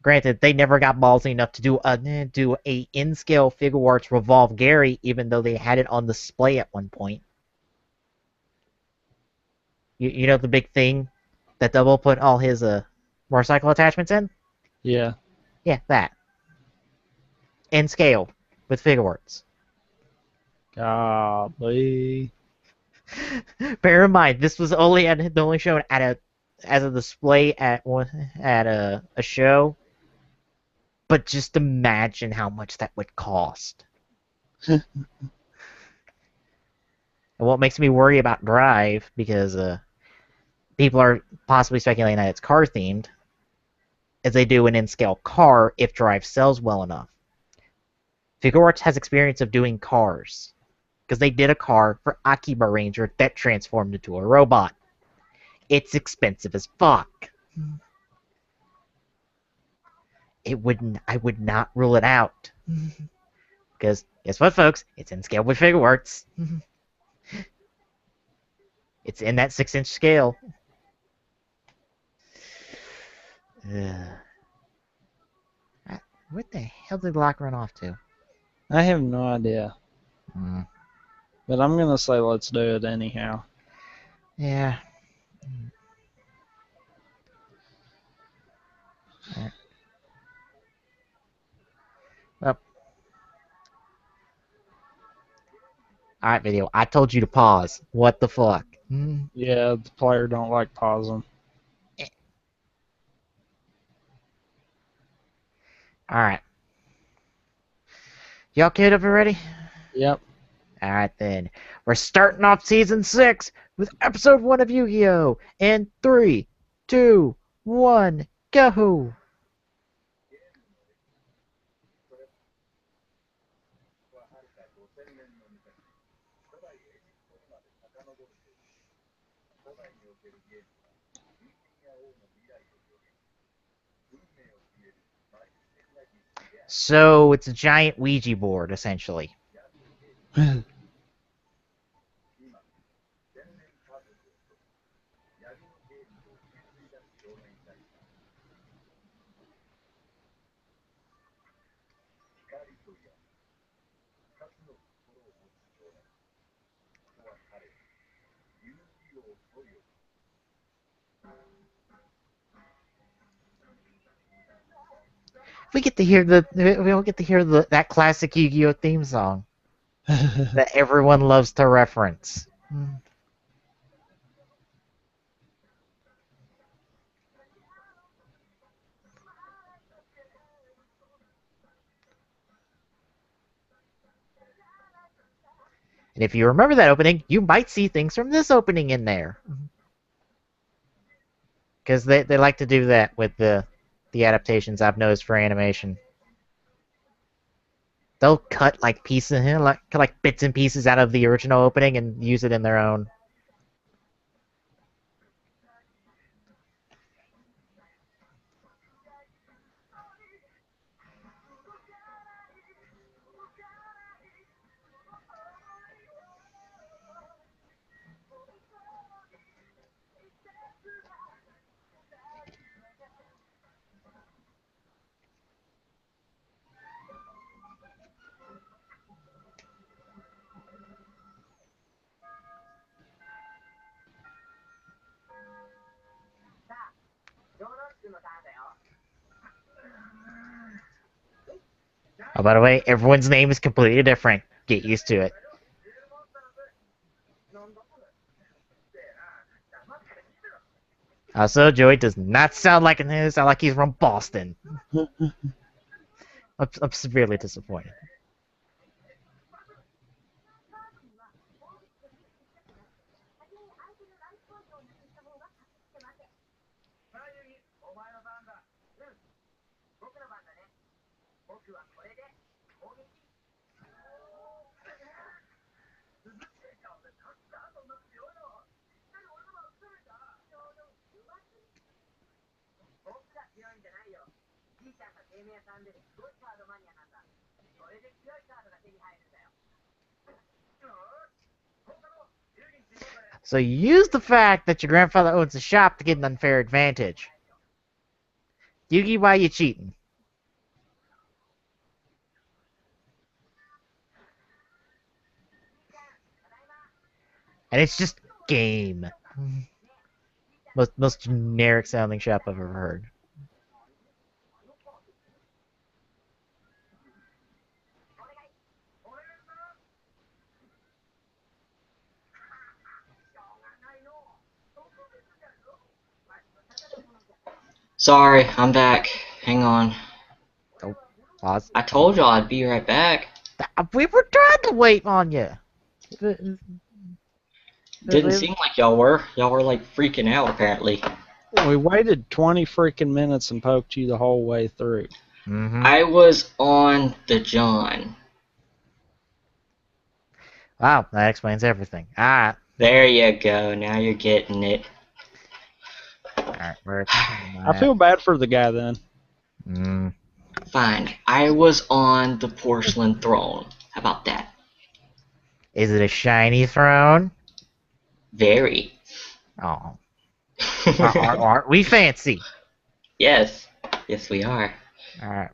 Granted, they never got ballsy enough to do a in-scale Figure Arts Revolve Gary, even though they had it on display at one point. You know the big thing that Double put all his motorcycle attachments in? Yeah. Yeah, that. In scale, with Figure Arts. Golly. Bear in mind, this was only shown as a display at a show. But just imagine how much that would cost. And what makes me worry about Drive, because people are possibly speculating that it's car themed. as they do an in-scale car if Drive sells well enough. Figuarts has experience of doing cars, because they did a car for Akiba Ranger that transformed into a robot. It's expensive as fuck. I would not rule it out. Because guess what, folks? It's in scale with Figuarts. It's in that 6-inch scale. What the hell did Locke run off to? I have no idea. Hmm. But I'm going to say let's do it anyhow. Yeah. Alright. Well. Alright, video. I told you to pause. What the fuck? Yeah, the player don't like pausing. Alright. Y'all queued up already? Yep. Alright then. We're starting off season 6 with episode 1 of Yu-Gi-Oh! In 3, 2, 1, go! So it's a giant Ouija board, essentially. We get to hear that classic Yu-Gi-Oh theme song that everyone loves to reference. And if you remember that opening, you might see things from this opening in there. Because they like to do that with the adaptations I've noticed for animation. They'll cut like pieces, like bits and pieces out of the original opening and use it in their own. Oh, by the way, everyone's name is completely different. Get used to it. Also, Joey does not sound like he's from Boston. I'm severely disappointed. So use the fact that your grandfather owns a shop to get an unfair advantage. Yugi, why you cheating? And it's just game. Most generic sounding shop I've ever heard. Sorry, I'm back. Hang on. Oh, pause. I told y'all I'd be right back. We were trying to wait on you. Didn't seem like y'all were. Y'all were like freaking out apparently. We waited 20 freaking minutes and poked you the whole way through. Mm-hmm. I was on the John. Wow, that explains everything. Alright. There you go. Now you're getting it. Alright, where I feel bad for the guy then. Mm. Fine. I was on the porcelain throne. How about that? Is it a shiny throne? Very. Oh. Aren't we fancy? Yes. Yes, we are. Alright.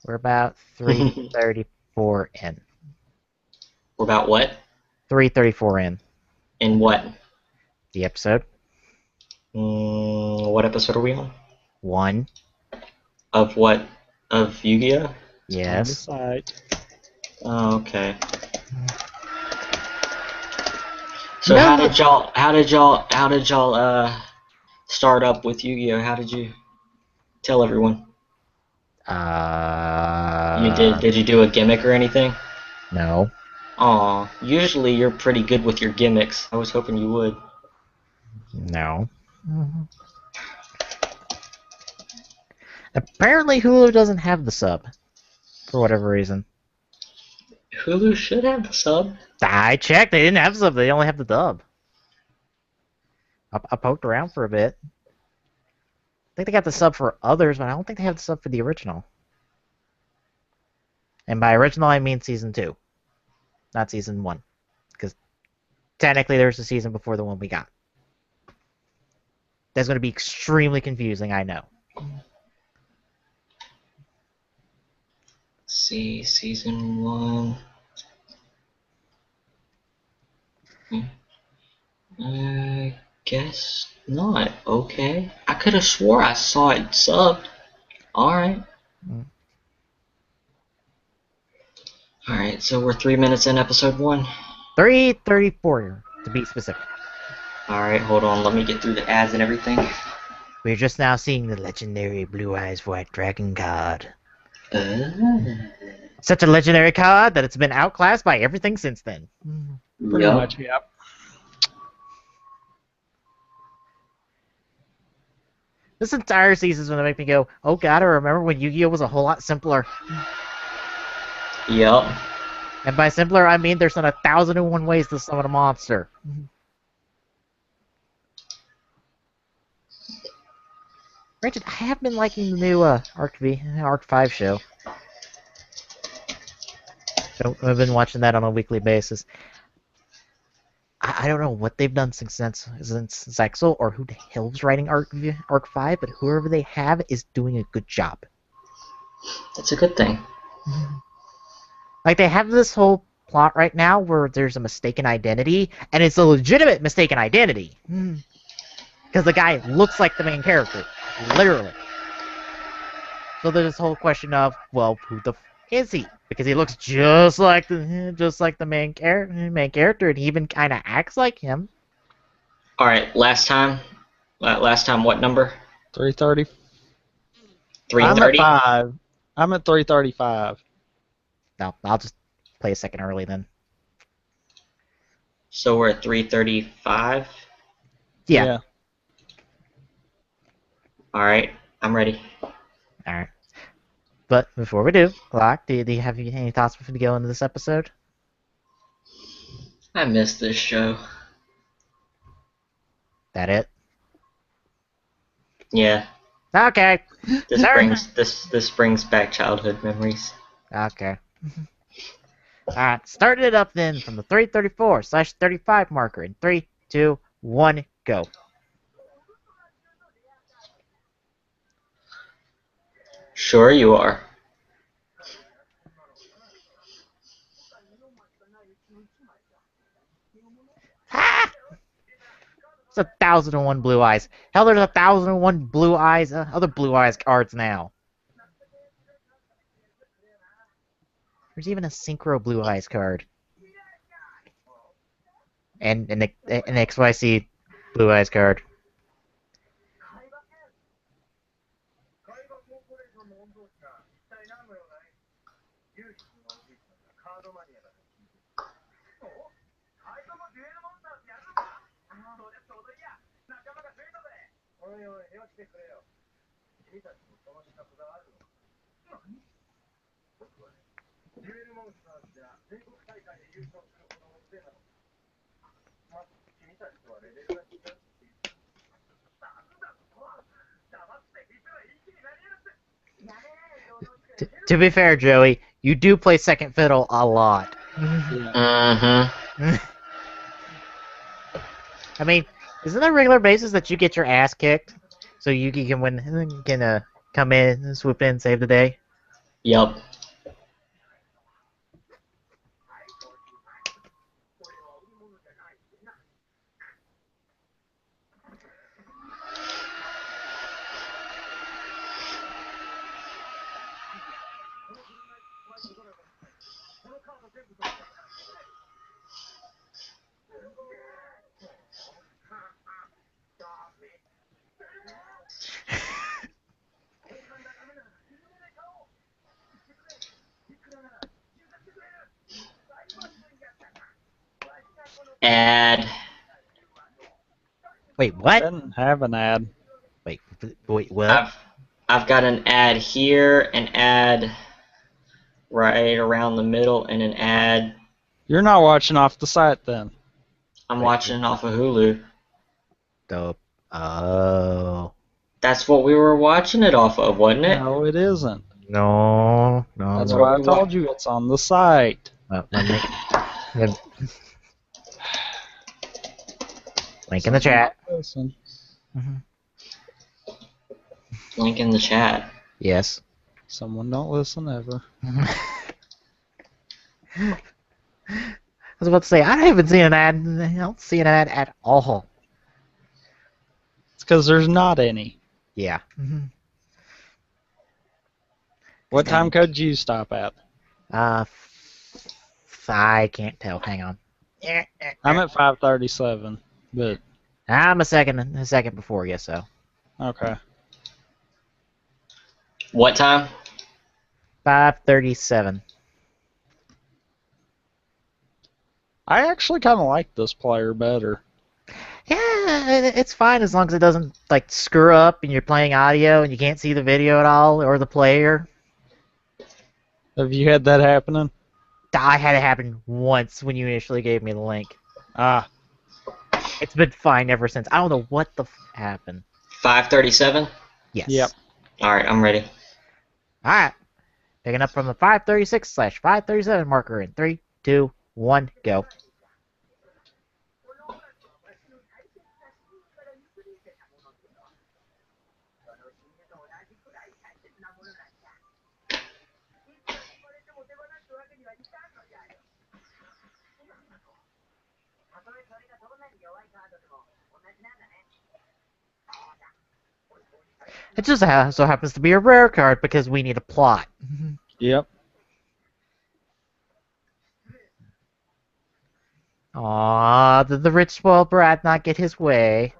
We're about 334 in. We're about what? 334 in. In what? The episode. What episode are we on? 1. Of what? Of Yu-Gi-Oh? On the Yes. site. Oh, okay. So how did y'all start up with Yu-Gi-Oh? How did you tell everyone? Did you do a gimmick or anything? No. Aw, usually you're pretty good with your gimmicks. I was hoping you would. No. Apparently Hulu doesn't have the sub. For whatever reason. Hulu should have the sub. I checked, they didn't have the sub, they only have the dub. I poked around for a bit. I think they got the sub for others, but I don't think they have the sub for the original. And by original, I mean season 2. Not season 1. Because technically there's a season before the one we got. That's going to be extremely confusing, I know. Let's see, season 1. I guess not. Okay. I could have swore I saw it subbed. Alright. Alright, so we're 3 minutes in episode 1. 334 to be specific. Alright, hold on. Let me get through the ads and everything. We're just now seeing the legendary Blue Eyes White Dragon card. Such a legendary card that it's been outclassed by everything since then. Pretty much, yeah. This entire season is going to make me go, oh god, I remember when Yu-Gi-Oh! Was a whole lot simpler. Yep. And by simpler, I mean there's not 1,001 ways to summon a monster. Granted, I have been liking the new Arc 5 show. So I've been watching that on a weekly basis. I don't know what they've done since Zexel or who the hell's writing Arc 5, but whoever they have is doing a good job. That's a good thing. Like, they have this whole plot right now where there's a mistaken identity, and it's a legitimate mistaken identity. Because the guy looks like the main character. Literally. So there's this whole question of, well, who the is he? Because he looks just like the main character, and he even kind of acts like him. All right, last time, what number? 330. 330. I'm at 5. I'm at 335. No, I'll just play a second early then. So we're at 335. Yeah. All right, I'm ready. All right. But before we do, Locke, do you have any thoughts before we go into this episode? I missed this show. That it? Yeah. Okay. This brings back childhood memories. Okay. Alright, starting it up then from the 334/35 marker in 3, 2, 1, go. Sure you are. Ah! It's 1,001 blue eyes. Hell, there's 1,001 blue eyes, other blue eyes cards now. There's even a synchro blue eyes card. And an XYC blue eyes card. To be fair, Joey, you do play second fiddle a lot. Yeah. I mean, isn't it a regular basis that you get your ass kicked, so Yugi can come in, swoop in, save the day? Yup. Add. Wait, what? Didn't have an ad. Wait, what? I've got an ad here, an ad right around the middle, and an ad. You're not watching off the site then. I'm Wait, watching off of Hulu. Oh. That's what we were watching it off of, wasn't it? No, it isn't. No. That's What are why I we told you it's on the site. Link in the chat. Listen. Link in the chat. Yes. Someone don't listen ever. I was about to say, I haven't seen an ad. I don't see an ad at all. It's because there's not any. Yeah. What time code do you stop at? I can't tell. Hang on. I'm at 5:37, but I'm a second before you, so. okay. What time? 5:37. I actually kind of like this player better. Yeah, it's fine as long as it doesn't like screw up and you're playing audio and you can't see the video at all or the player. Have you had that happening? I had it happen once when you initially gave me the link. Ah, It's been fine ever since. I don't know what the happened. 5:37. Yes. Yep. All right, I'm ready. All right. Picking up from the 536/537 marker in 3, 2, 1, go. It just so happens to be a rare card because we need a plot. yep. Aw, did the rich spoiled brat not get his way?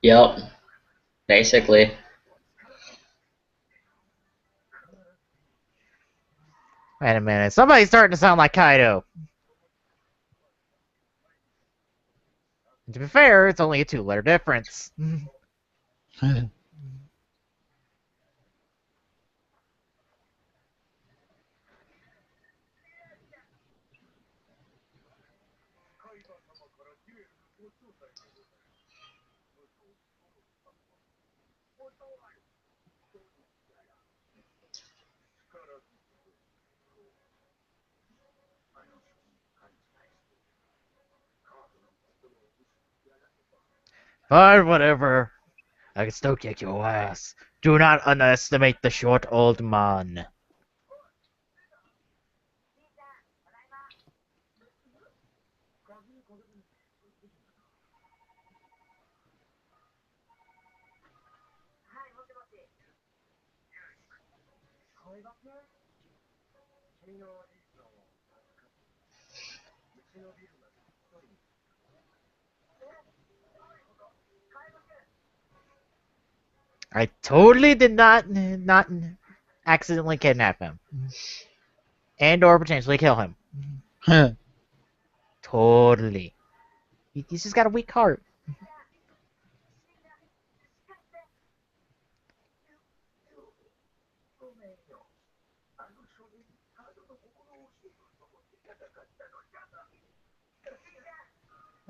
Yup. Basically. Wait a minute, somebody's starting to sound like Kaido. And to be fair, it's only a 2-letter difference. But whatever. I can still kick your ass. Do not underestimate the short old man. I totally did not accidentally kidnap him. And or potentially kill him. Totally. He's just got a weak heart.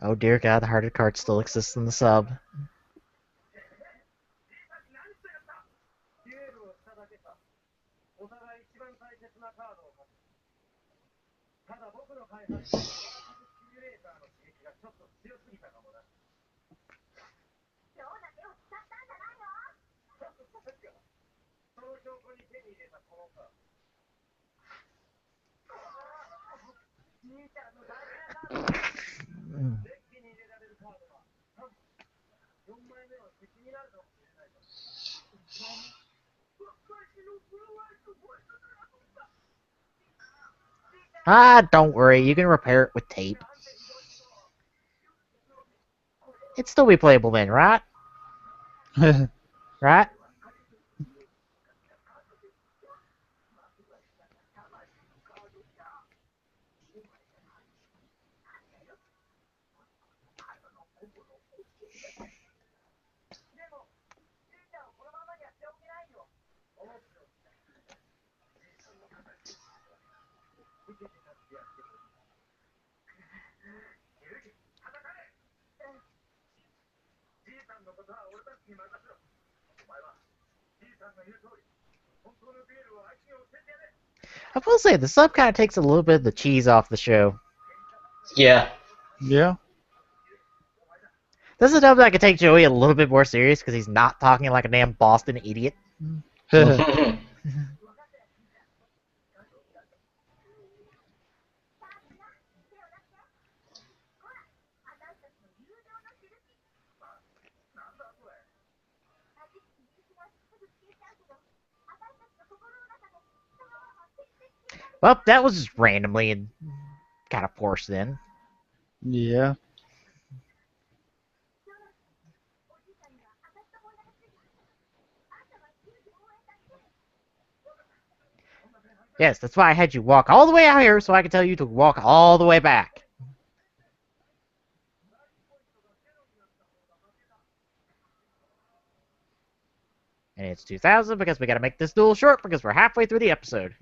Oh dear God, the hearted card still exists in the sub. Ah, don't worry, you can repair it with tape. It'd still be playable then, right? Right? I will say, the sub kind of takes a little bit of the cheese off the show. Yeah. Yeah. This is a dub that could take Joey a little bit more serious because he's not talking like a damn Boston idiot. Well, that was just randomly and kind of forced in. Yeah. Yes, that's why I had you walk all the way out here so I could tell you to walk all the way back. And it's 2000 because we gotta make this duel short because we're halfway through the episode.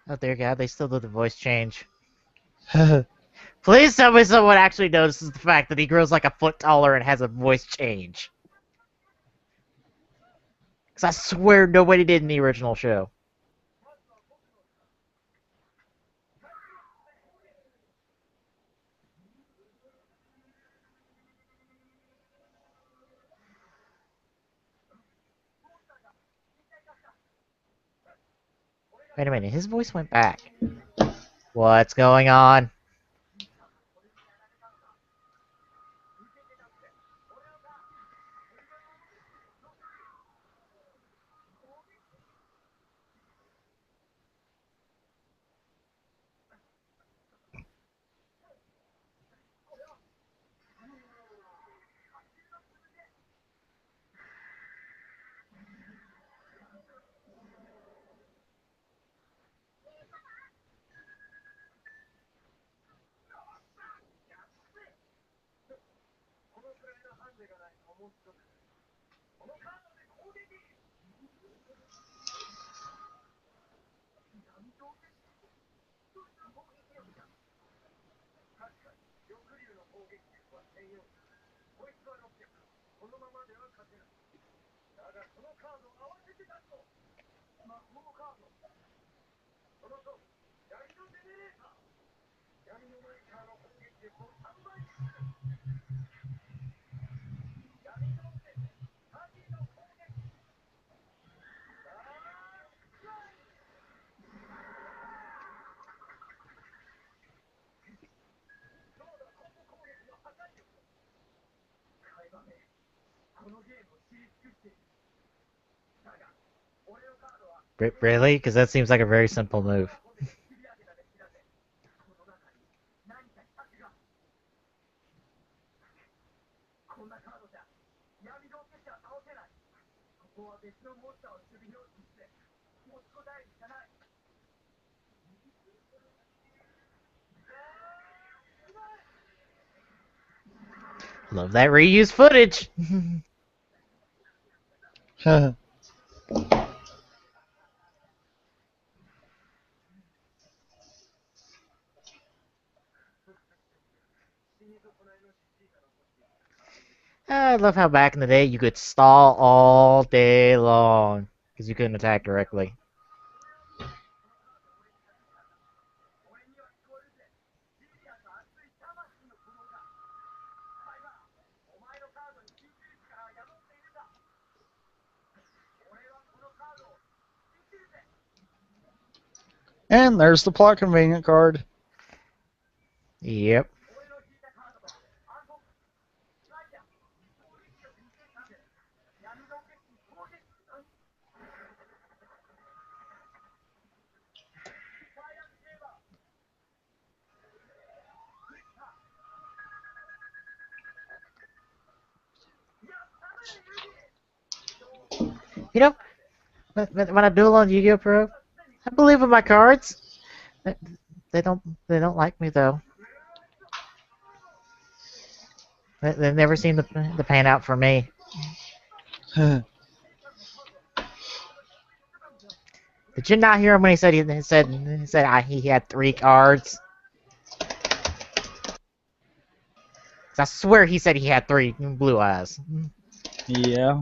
Oh dear God, they still did the voice change. Please tell me someone actually notices the fact that he grows like a foot taller and has a voice change. Because I swear nobody did in the original show. Wait a minute, his voice went back. What's going on? Really? Because that seems like a very simple move. Love that reused footage. I love how back in the day you could stall all day long because you couldn't attack directly. And there's the plot convenient card. Yep. You know, when I duel on Yu-Gi-Oh! Pro, I believe in my cards. They don't they don't like me though. They never seem to pan out for me. Did you not hear him when he said he had 3 cards? I swear he said he had 3 blue eyes. Yeah.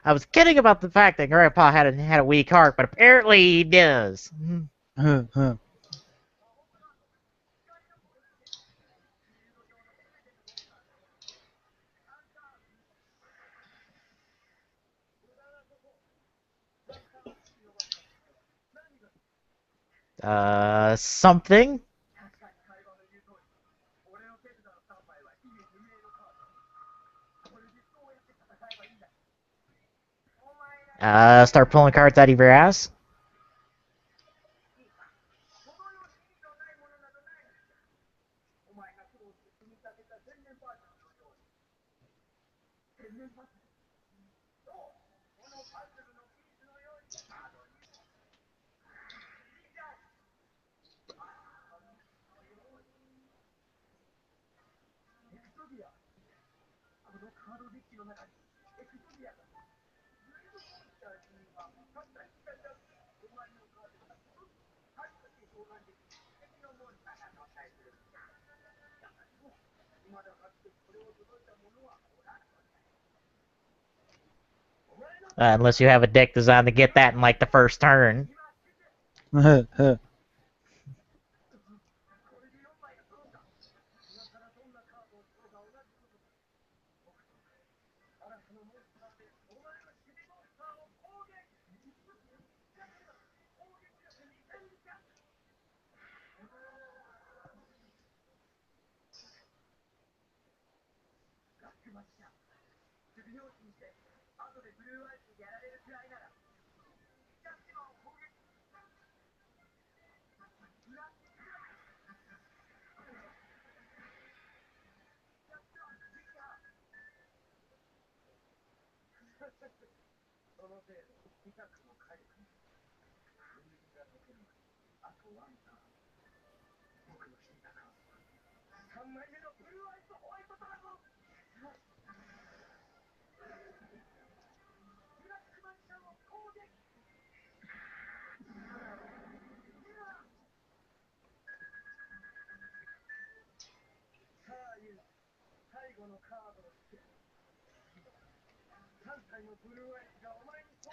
I was kidding about the fact that Grandpa had a weak heart, but apparently he does. Something. Start pulling cards out of your ass. Unless you have a deck designed to get that in like the first turn.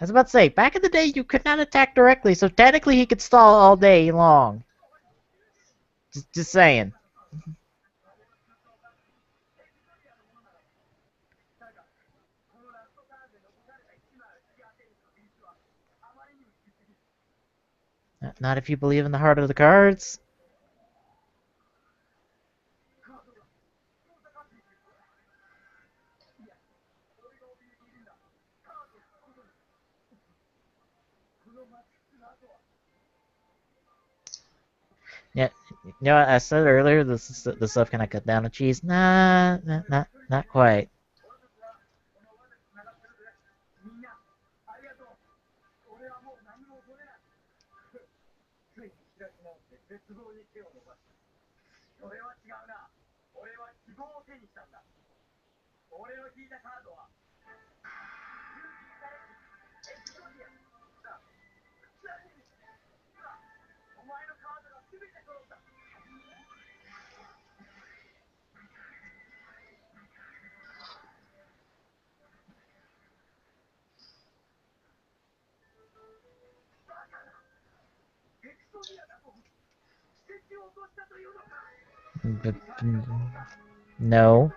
I was about to say, back in the day, you could not attack directly, so technically he could stall all day long. Just saying. Not if you believe in the heart of the cards. Yeah, you know what I said earlier? The stuff can I cut down to cheese? Nah, not quite. But, no.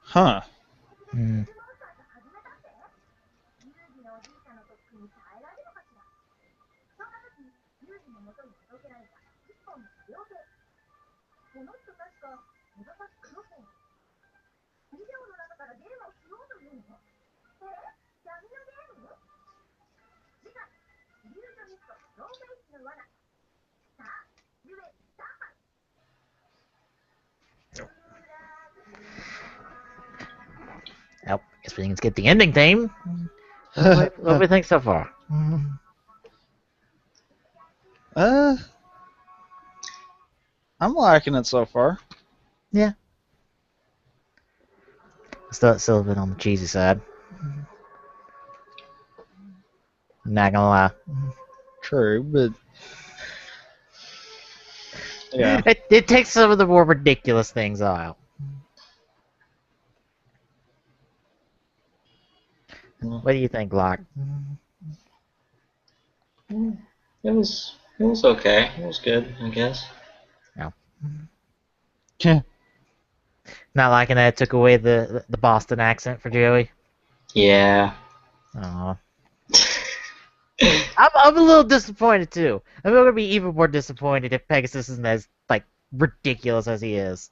Huh. Hmm. Oh, guess we can skip the ending theme. What do we think so far? uh, I'm liking it so far. Yeah. Still a bit on the cheesy side. Not gonna lie. True, but yeah. It takes some of the more ridiculous things out. What do you think, Locke? It was okay. It was good, I guess. No. Not liking that it took away the Boston accent for Joey. Yeah. Aw. I'm a little disappointed too. I'm gonna be even more disappointed if Pegasus isn't as like ridiculous as he is.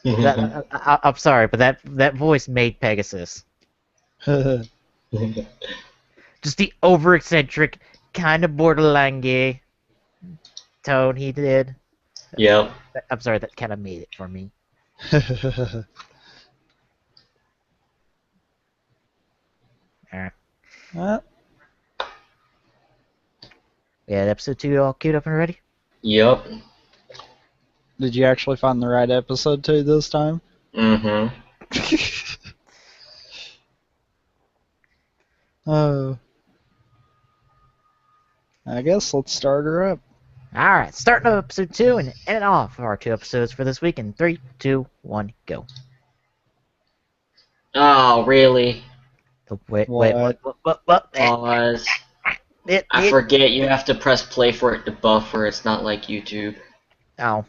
I'm sorry, but that voice made Pegasus. Just the over eccentric, kind of borderline gay tone he did. Yep. I'm sorry, that kind of made it for me. Alright. We had episode 2 all queued up and ready? Yep. Did you actually find the right episode 2 this time? Mm-hmm. Oh. I guess let's start her up. Alright, starting up episode 2 and ending off our 2 episodes for this week in 3, 2, 1, go. Oh, really? Wait, What? what? Pause. I forget you have to press play for it to buffer. It's not like YouTube. Oh.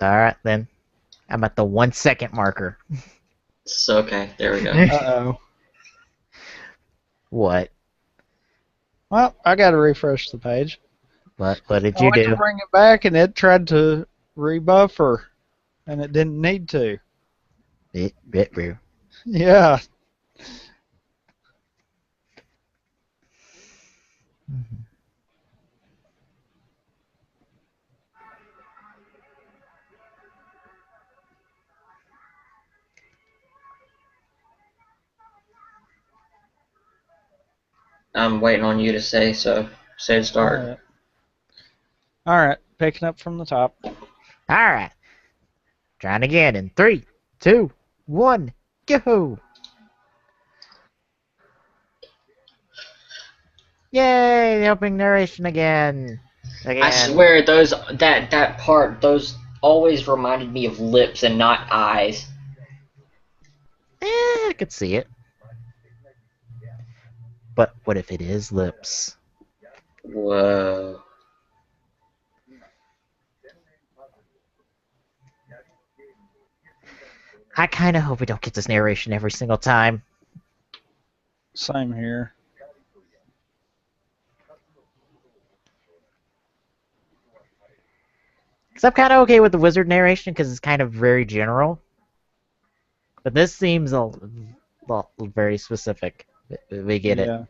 Alright, then. I'm at the 1 second marker. So, okay, there we go. Uh-oh. What? Well, I got to refresh the page. What did I you went to do? bring it back, and it tried to rebuffer, and it didn't need to. Bit real. Yeah. I'm waiting on you to say so. Say to start. All right. Picking up from the top. Alright. Trying again in 3, 2, 1, go! Yay! The opening narration again. I swear that part, those always reminded me of lips and not eyes. I could see it. But what if it is lips? Whoa. I kind of hope we don't get this narration every single time. Same here. Because I'm kind of okay with the wizard narration because it's kind of very general. But this seems very specific. We get it. Yeah.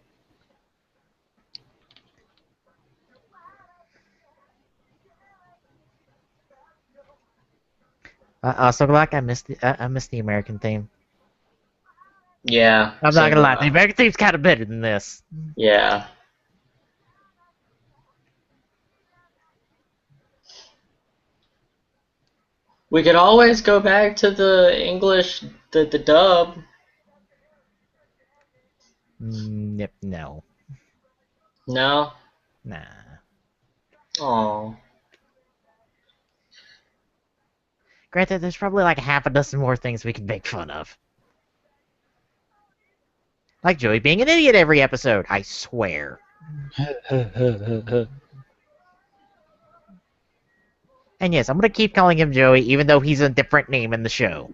Also, like I missed the American theme. Yeah. I'm not gonna lie, the American theme's kind of better than this. Yeah. We could always go back to the English, the dub. Yep, no. No? Nah. Oh. Granted, there's probably like half a dozen more things we could make fun of. Like Joey being an idiot every episode, I swear. And yes, I'm gonna keep calling him Joey, even though he's a different name in the show.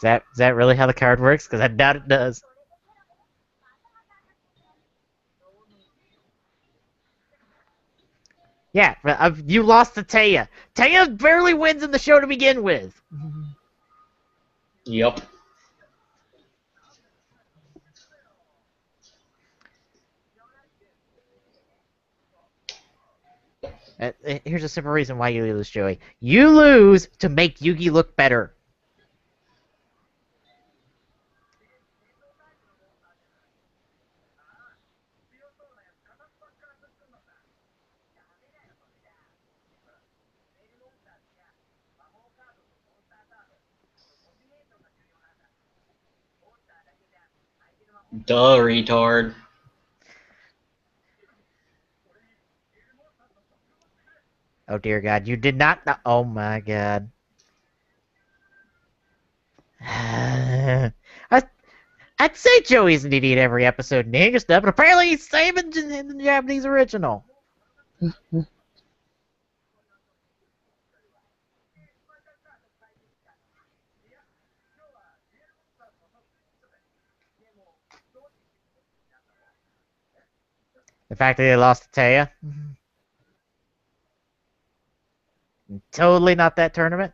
Is that really how the card works? Because I doubt it does. Yeah, you lost to Taya. Taya barely wins in the show to begin with. Yup. Here's a simple reason why you lose, Joey. You lose to make Yugi look better. Duh, retard. Oh dear God, you did not. Oh my God. I'd say Joey's an idiot every episode in the English dub, but apparently he's same in the Japanese original. The fact that they lost to Taya. Totally not that tournament.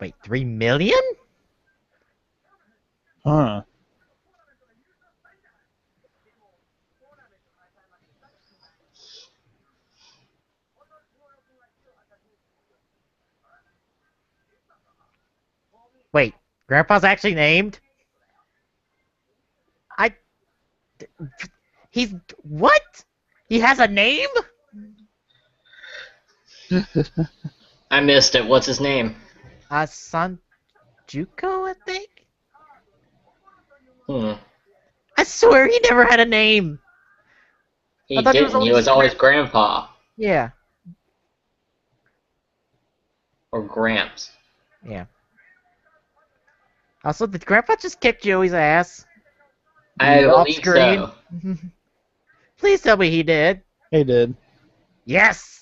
Wait, 3 million? Huh. Wait, Grandpa's actually named? I. He's. What? He has a name? I missed it. What's his name? Sanjuko, I think? Hmm. I swear he never had a name. I He thought he was didn't. He always was just always Grandpa. Grandpa Yeah, or Gramps. yeah. Also, did Grandpa just kick Joey's ass? I Off believe screen? so. Please tell me he did. He did. Yes!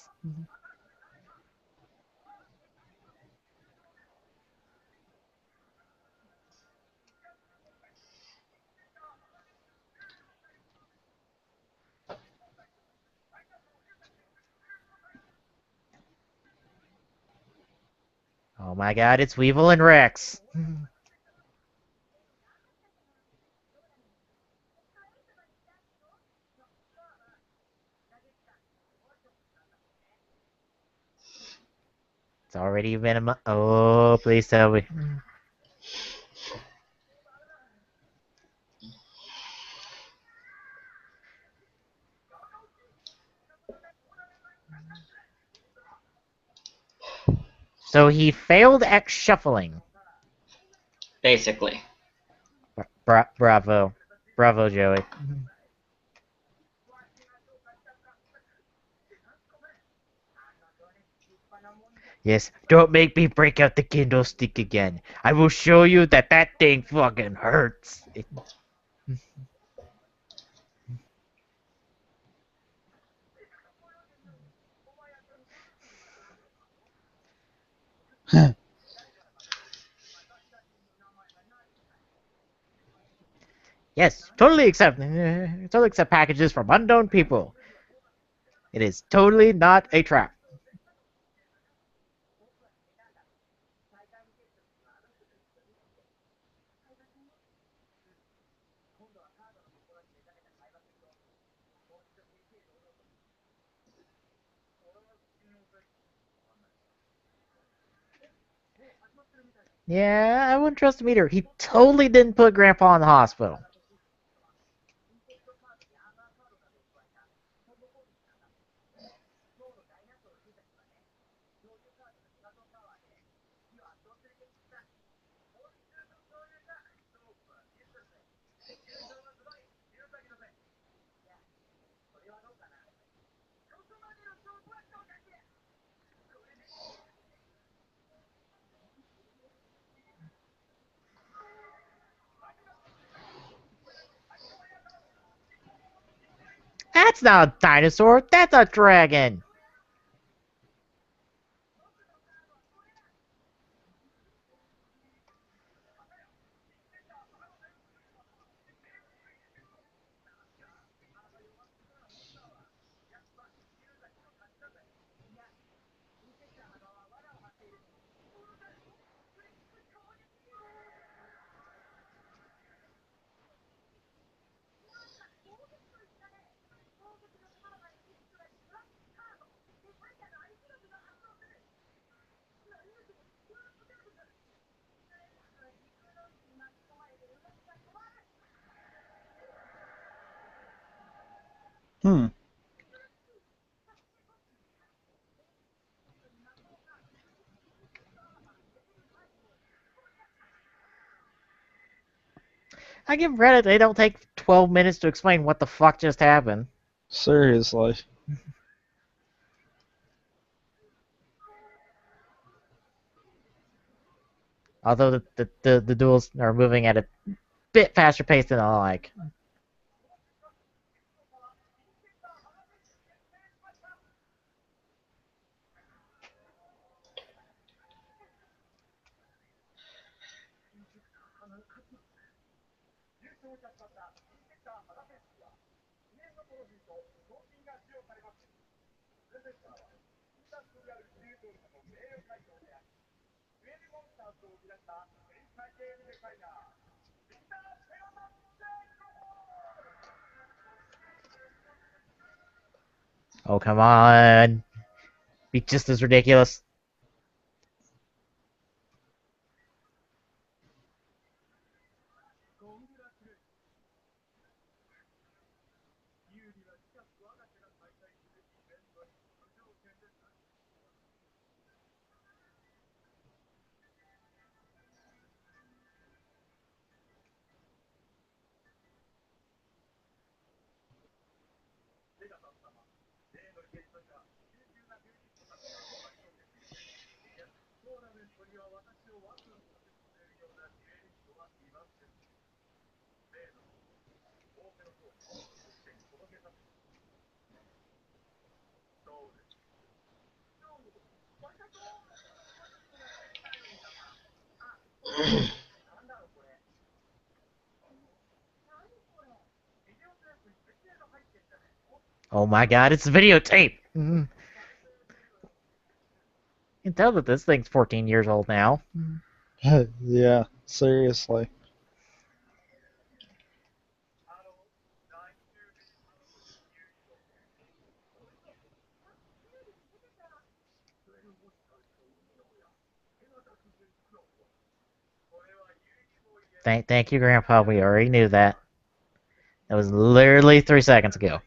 Oh my god, it's Weevil and Rex. It's already been a month. Oh, please tell me. So he failed at shuffling. Basically. Bravo. Bravo, Joey. Yes, don't make me break out the Kindle stick again. I will show you that that thing fucking hurts. Yes, totally accept packages from unknown people. It is totally not a trap. Yeah, I wouldn't trust him either. He totally didn't put Grandpa in the hospital. That's not a dinosaur. That's a dragon. Hmm. I give credit, they don't take 12 minutes to explain what the fuck just happened. Seriously. Although the duels are moving at a bit faster pace than I like. Oh, come on. Be just as ridiculous. Oh my god, it's a videotape! You can tell that this thing's 14 years old now. Yeah, seriously. Thank you, Grandpa. We already knew that. That was literally 3 seconds ago.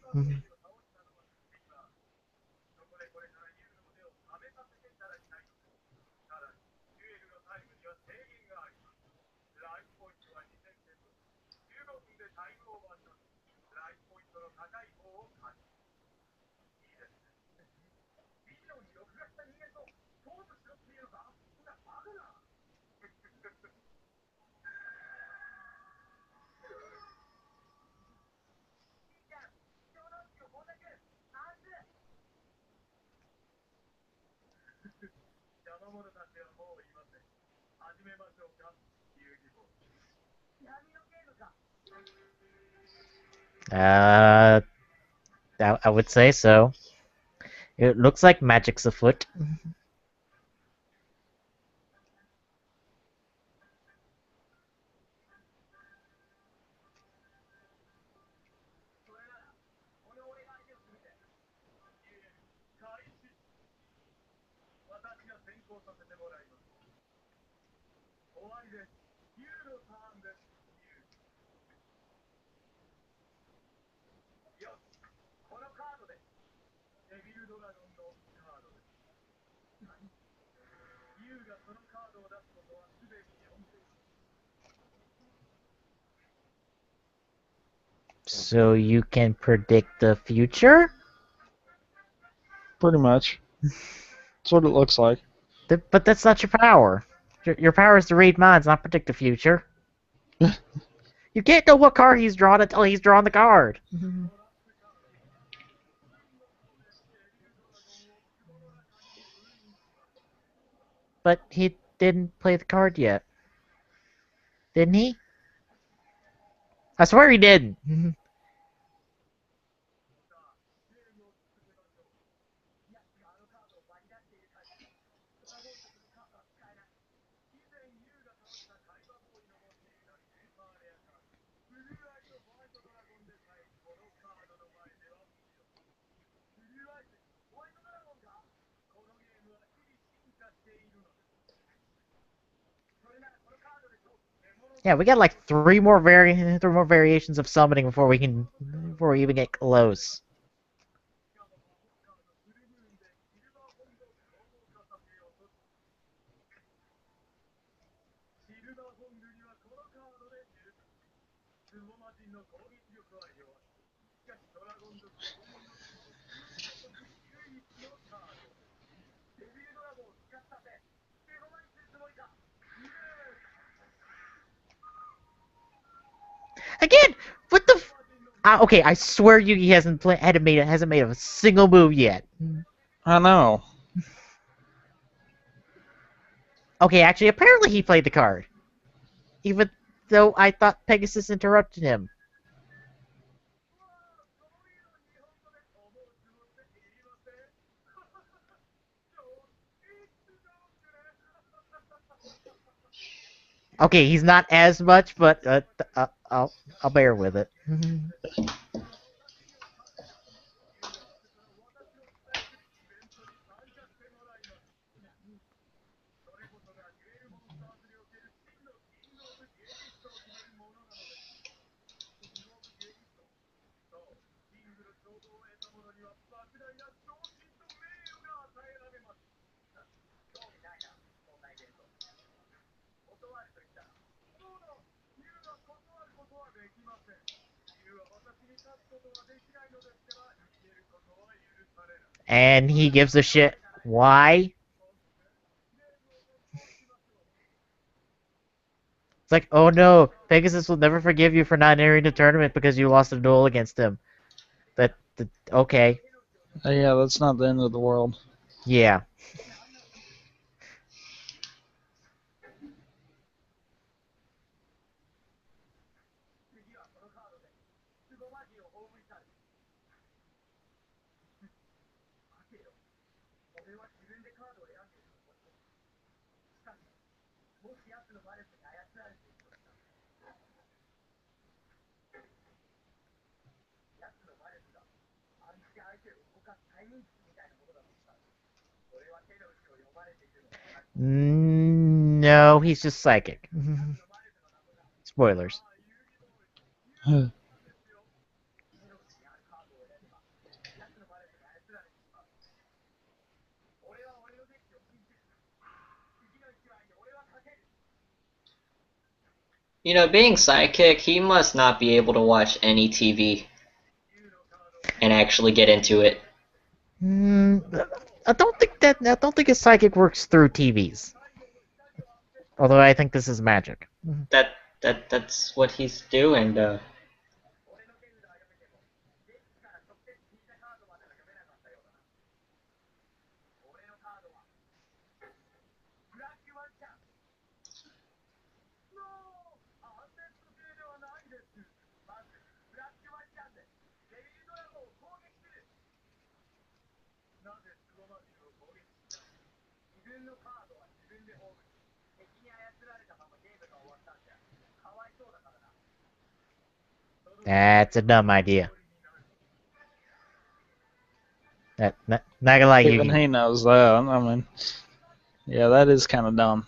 Uh, I would say so. It looks like magic's afoot. So you can predict the future? Pretty much. That's what it looks like. But that's not your power. Your power is to read minds, not predict the future. You can't know what card he's drawn until he's drawn the card. But he didn't play the card yet. Didn't he? I swear he didn't. Yeah, we got like three more variations of summoning before we even get close. Again, what the? Okay, I swear Yugi hasn't made a single move yet. I know. Okay, actually, apparently he played the card, even though I thought Pegasus interrupted him. Okay, he's not as much, but I'll bear with it. And he gives a shit. Why? It's like, oh no, Pegasus will never forgive you for not entering the tournament because you lost a duel against him. Okay. Yeah, that's not the end of the world. Yeah. No, he's just psychic. Spoilers. You know, being psychic, he must not be able to watch any TV and actually get into it. I don't think his psychic works through TVs. Although I think this is magic. That's what he's doing. That's a dumb idea. Not gonna lie, Even Yugi. he knows that. I mean, yeah, that is kind of dumb.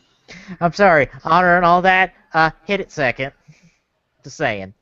I'm sorry, honor and all that. Hit it second. Just saying.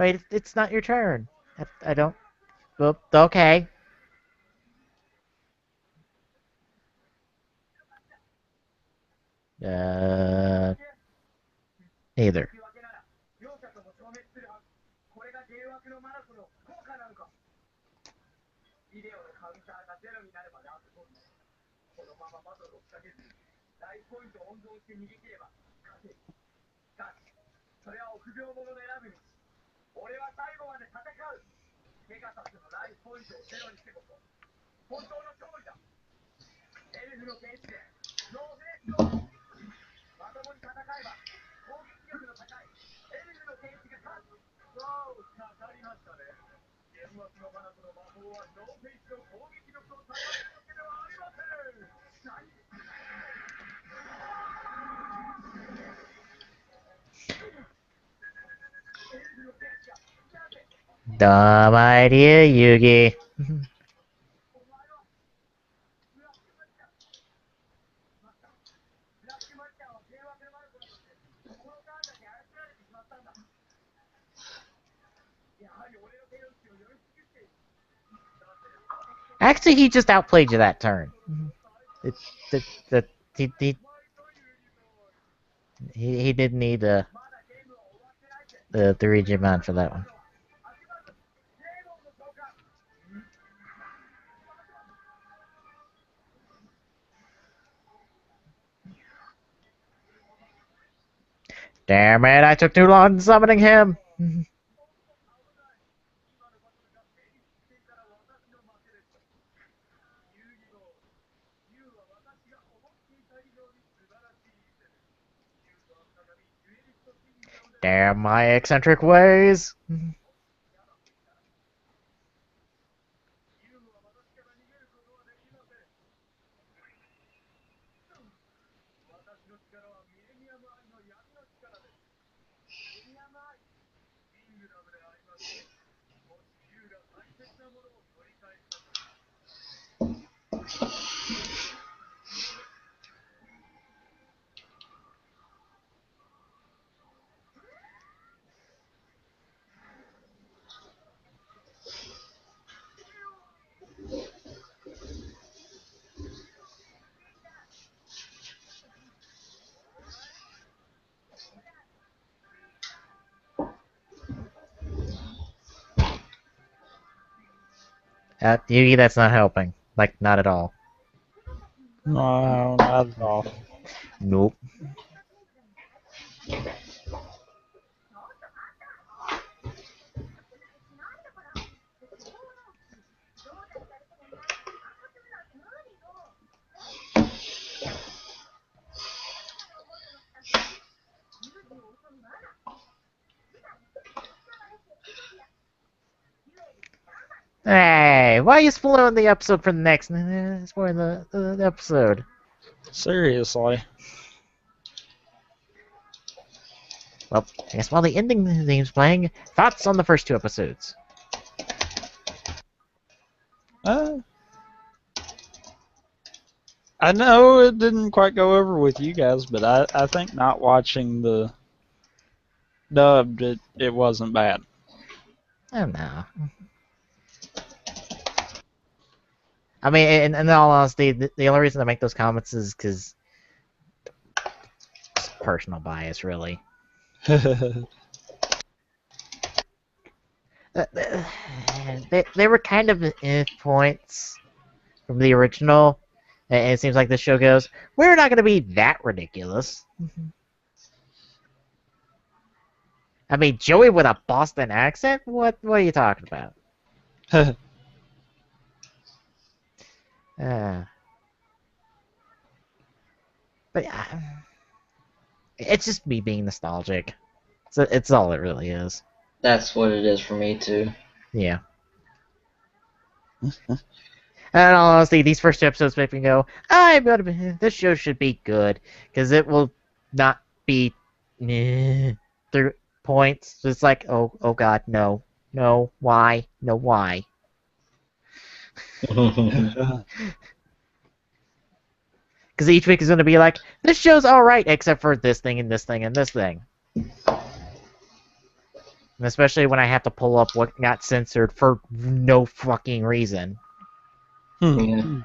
Wait, it's not your turn. I don't. Well, okay. Uh, neither. Dumb idea, Yugi. Actually, he just outplayed you that turn. It, that he didn't need the read your mind for that one. Damn it, I took too long summoning him. Damn my eccentric ways. Yugi, that's not helping. Like, not at all. No, not at all. Nope. Hey, why are you spoiling the episode for the next? Spoiling the episode. Seriously. Well, I guess while the ending theme's playing, thoughts on the first 2 episodes? I know it didn't quite go over with you guys, but I think not watching the dubbed, it wasn't bad. I don't know. I mean, in all honesty, the only reason I make those comments is because personal bias, really. They were kind of points from the original, and it seems like this show goes, we're not going to be that ridiculous. I mean, Joey with a Boston accent? What are you talking about? But it's just me being nostalgic. So it's all it really is. That's what it is for me too. Yeah. And honestly, these first 2 episodes make me go, this show should be good, because it will not be through points. It's like, oh god, no, why, no, why? Because each week is going to be like, this show's alright, except for this thing and this thing and this thing. And especially when I have to pull up what got censored for no fucking reason. Yeah.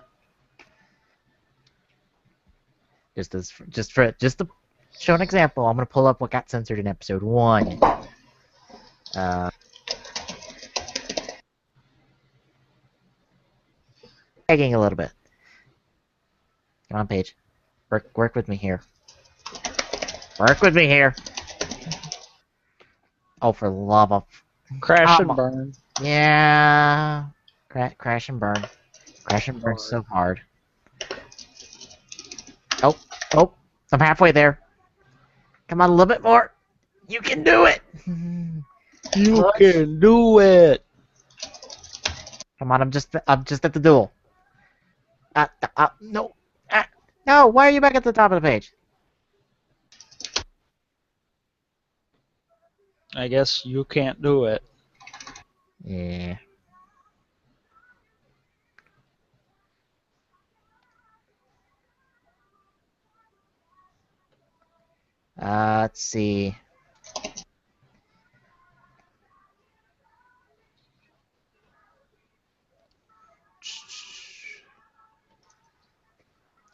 Just to show an example, I'm gonna pull up what got censored in episode 1. Tagging a little bit. Come on, Paige. Work with me here. Work with me here. Oh, for the love of... Crash and burn. Yeah. Crash and burn. Crash and burn so hard. Oh, I'm halfway there. Come on, a little bit more. You can do it. You can do it. Come on, I'm just at the duel. No. No, why are you back at the top of the page? I guess you can't do it. Yeah. Let's see.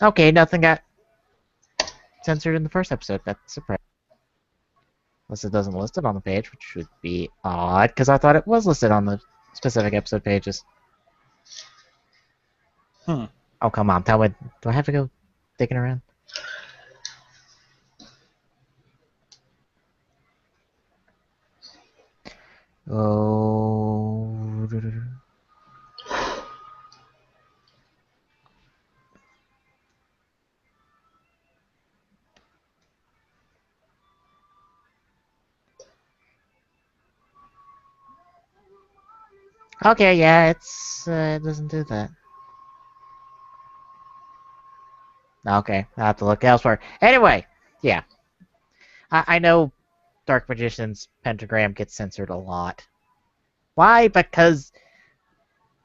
Okay, nothing got censored in the first episode. That's surprising. Unless it doesn't list it on the page, which would be odd, because I thought it was listed on the specific episode pages. Oh, come on. Tell me. Do I have to go digging around? Oh. Okay, yeah, it doesn't do that. Okay, I have to look elsewhere. Anyway, yeah, I know Dark Magician's pentagram gets censored a lot. Why? Because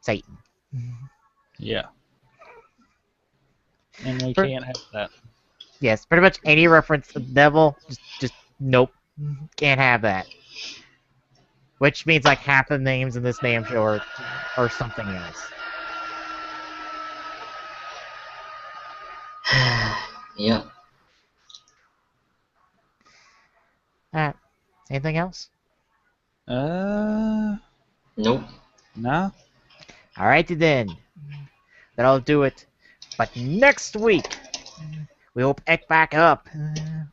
Satan. Yeah. And we For, can't have that. yes, pretty much any reference to the devil, just nope, can't have that. Which means like half the names in this damn show are something else. Yeah. Alright, anything else? Nope. No. Alrighty then. That'll do it. But next week, we will pick back up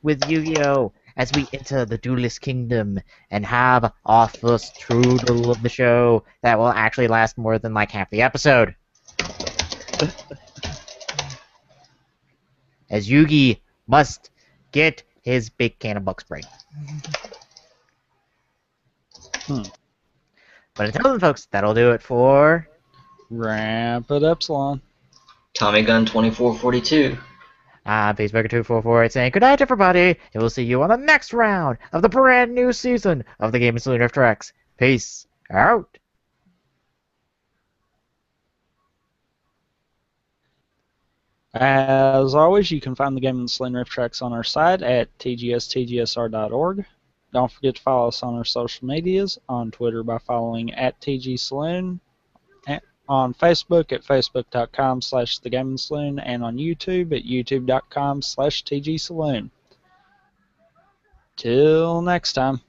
with Yu-Gi-Oh! As we enter the Duelist Kingdom and have our first true duel of the show that will actually last more than like half the episode. As Yugi must get his big can of bug spray. But until then, folks, that'll do it for Rampant Epsilon. Tommy Gun 2442. Peaceburger2448 saying good night, everybody, and we'll see you on the next round of the brand new season of the Game Saloon of Tracks. Peace out. As always, you can find the Game and Saloon Riff Tracks on our site at tgstgsr.org. Don't forget to follow us on our social medias, on Twitter by following at TGSaloon, on Facebook at facebook.com/thegaming-saloon, and on YouTube at youtube.com/TGSaloon. Till next time.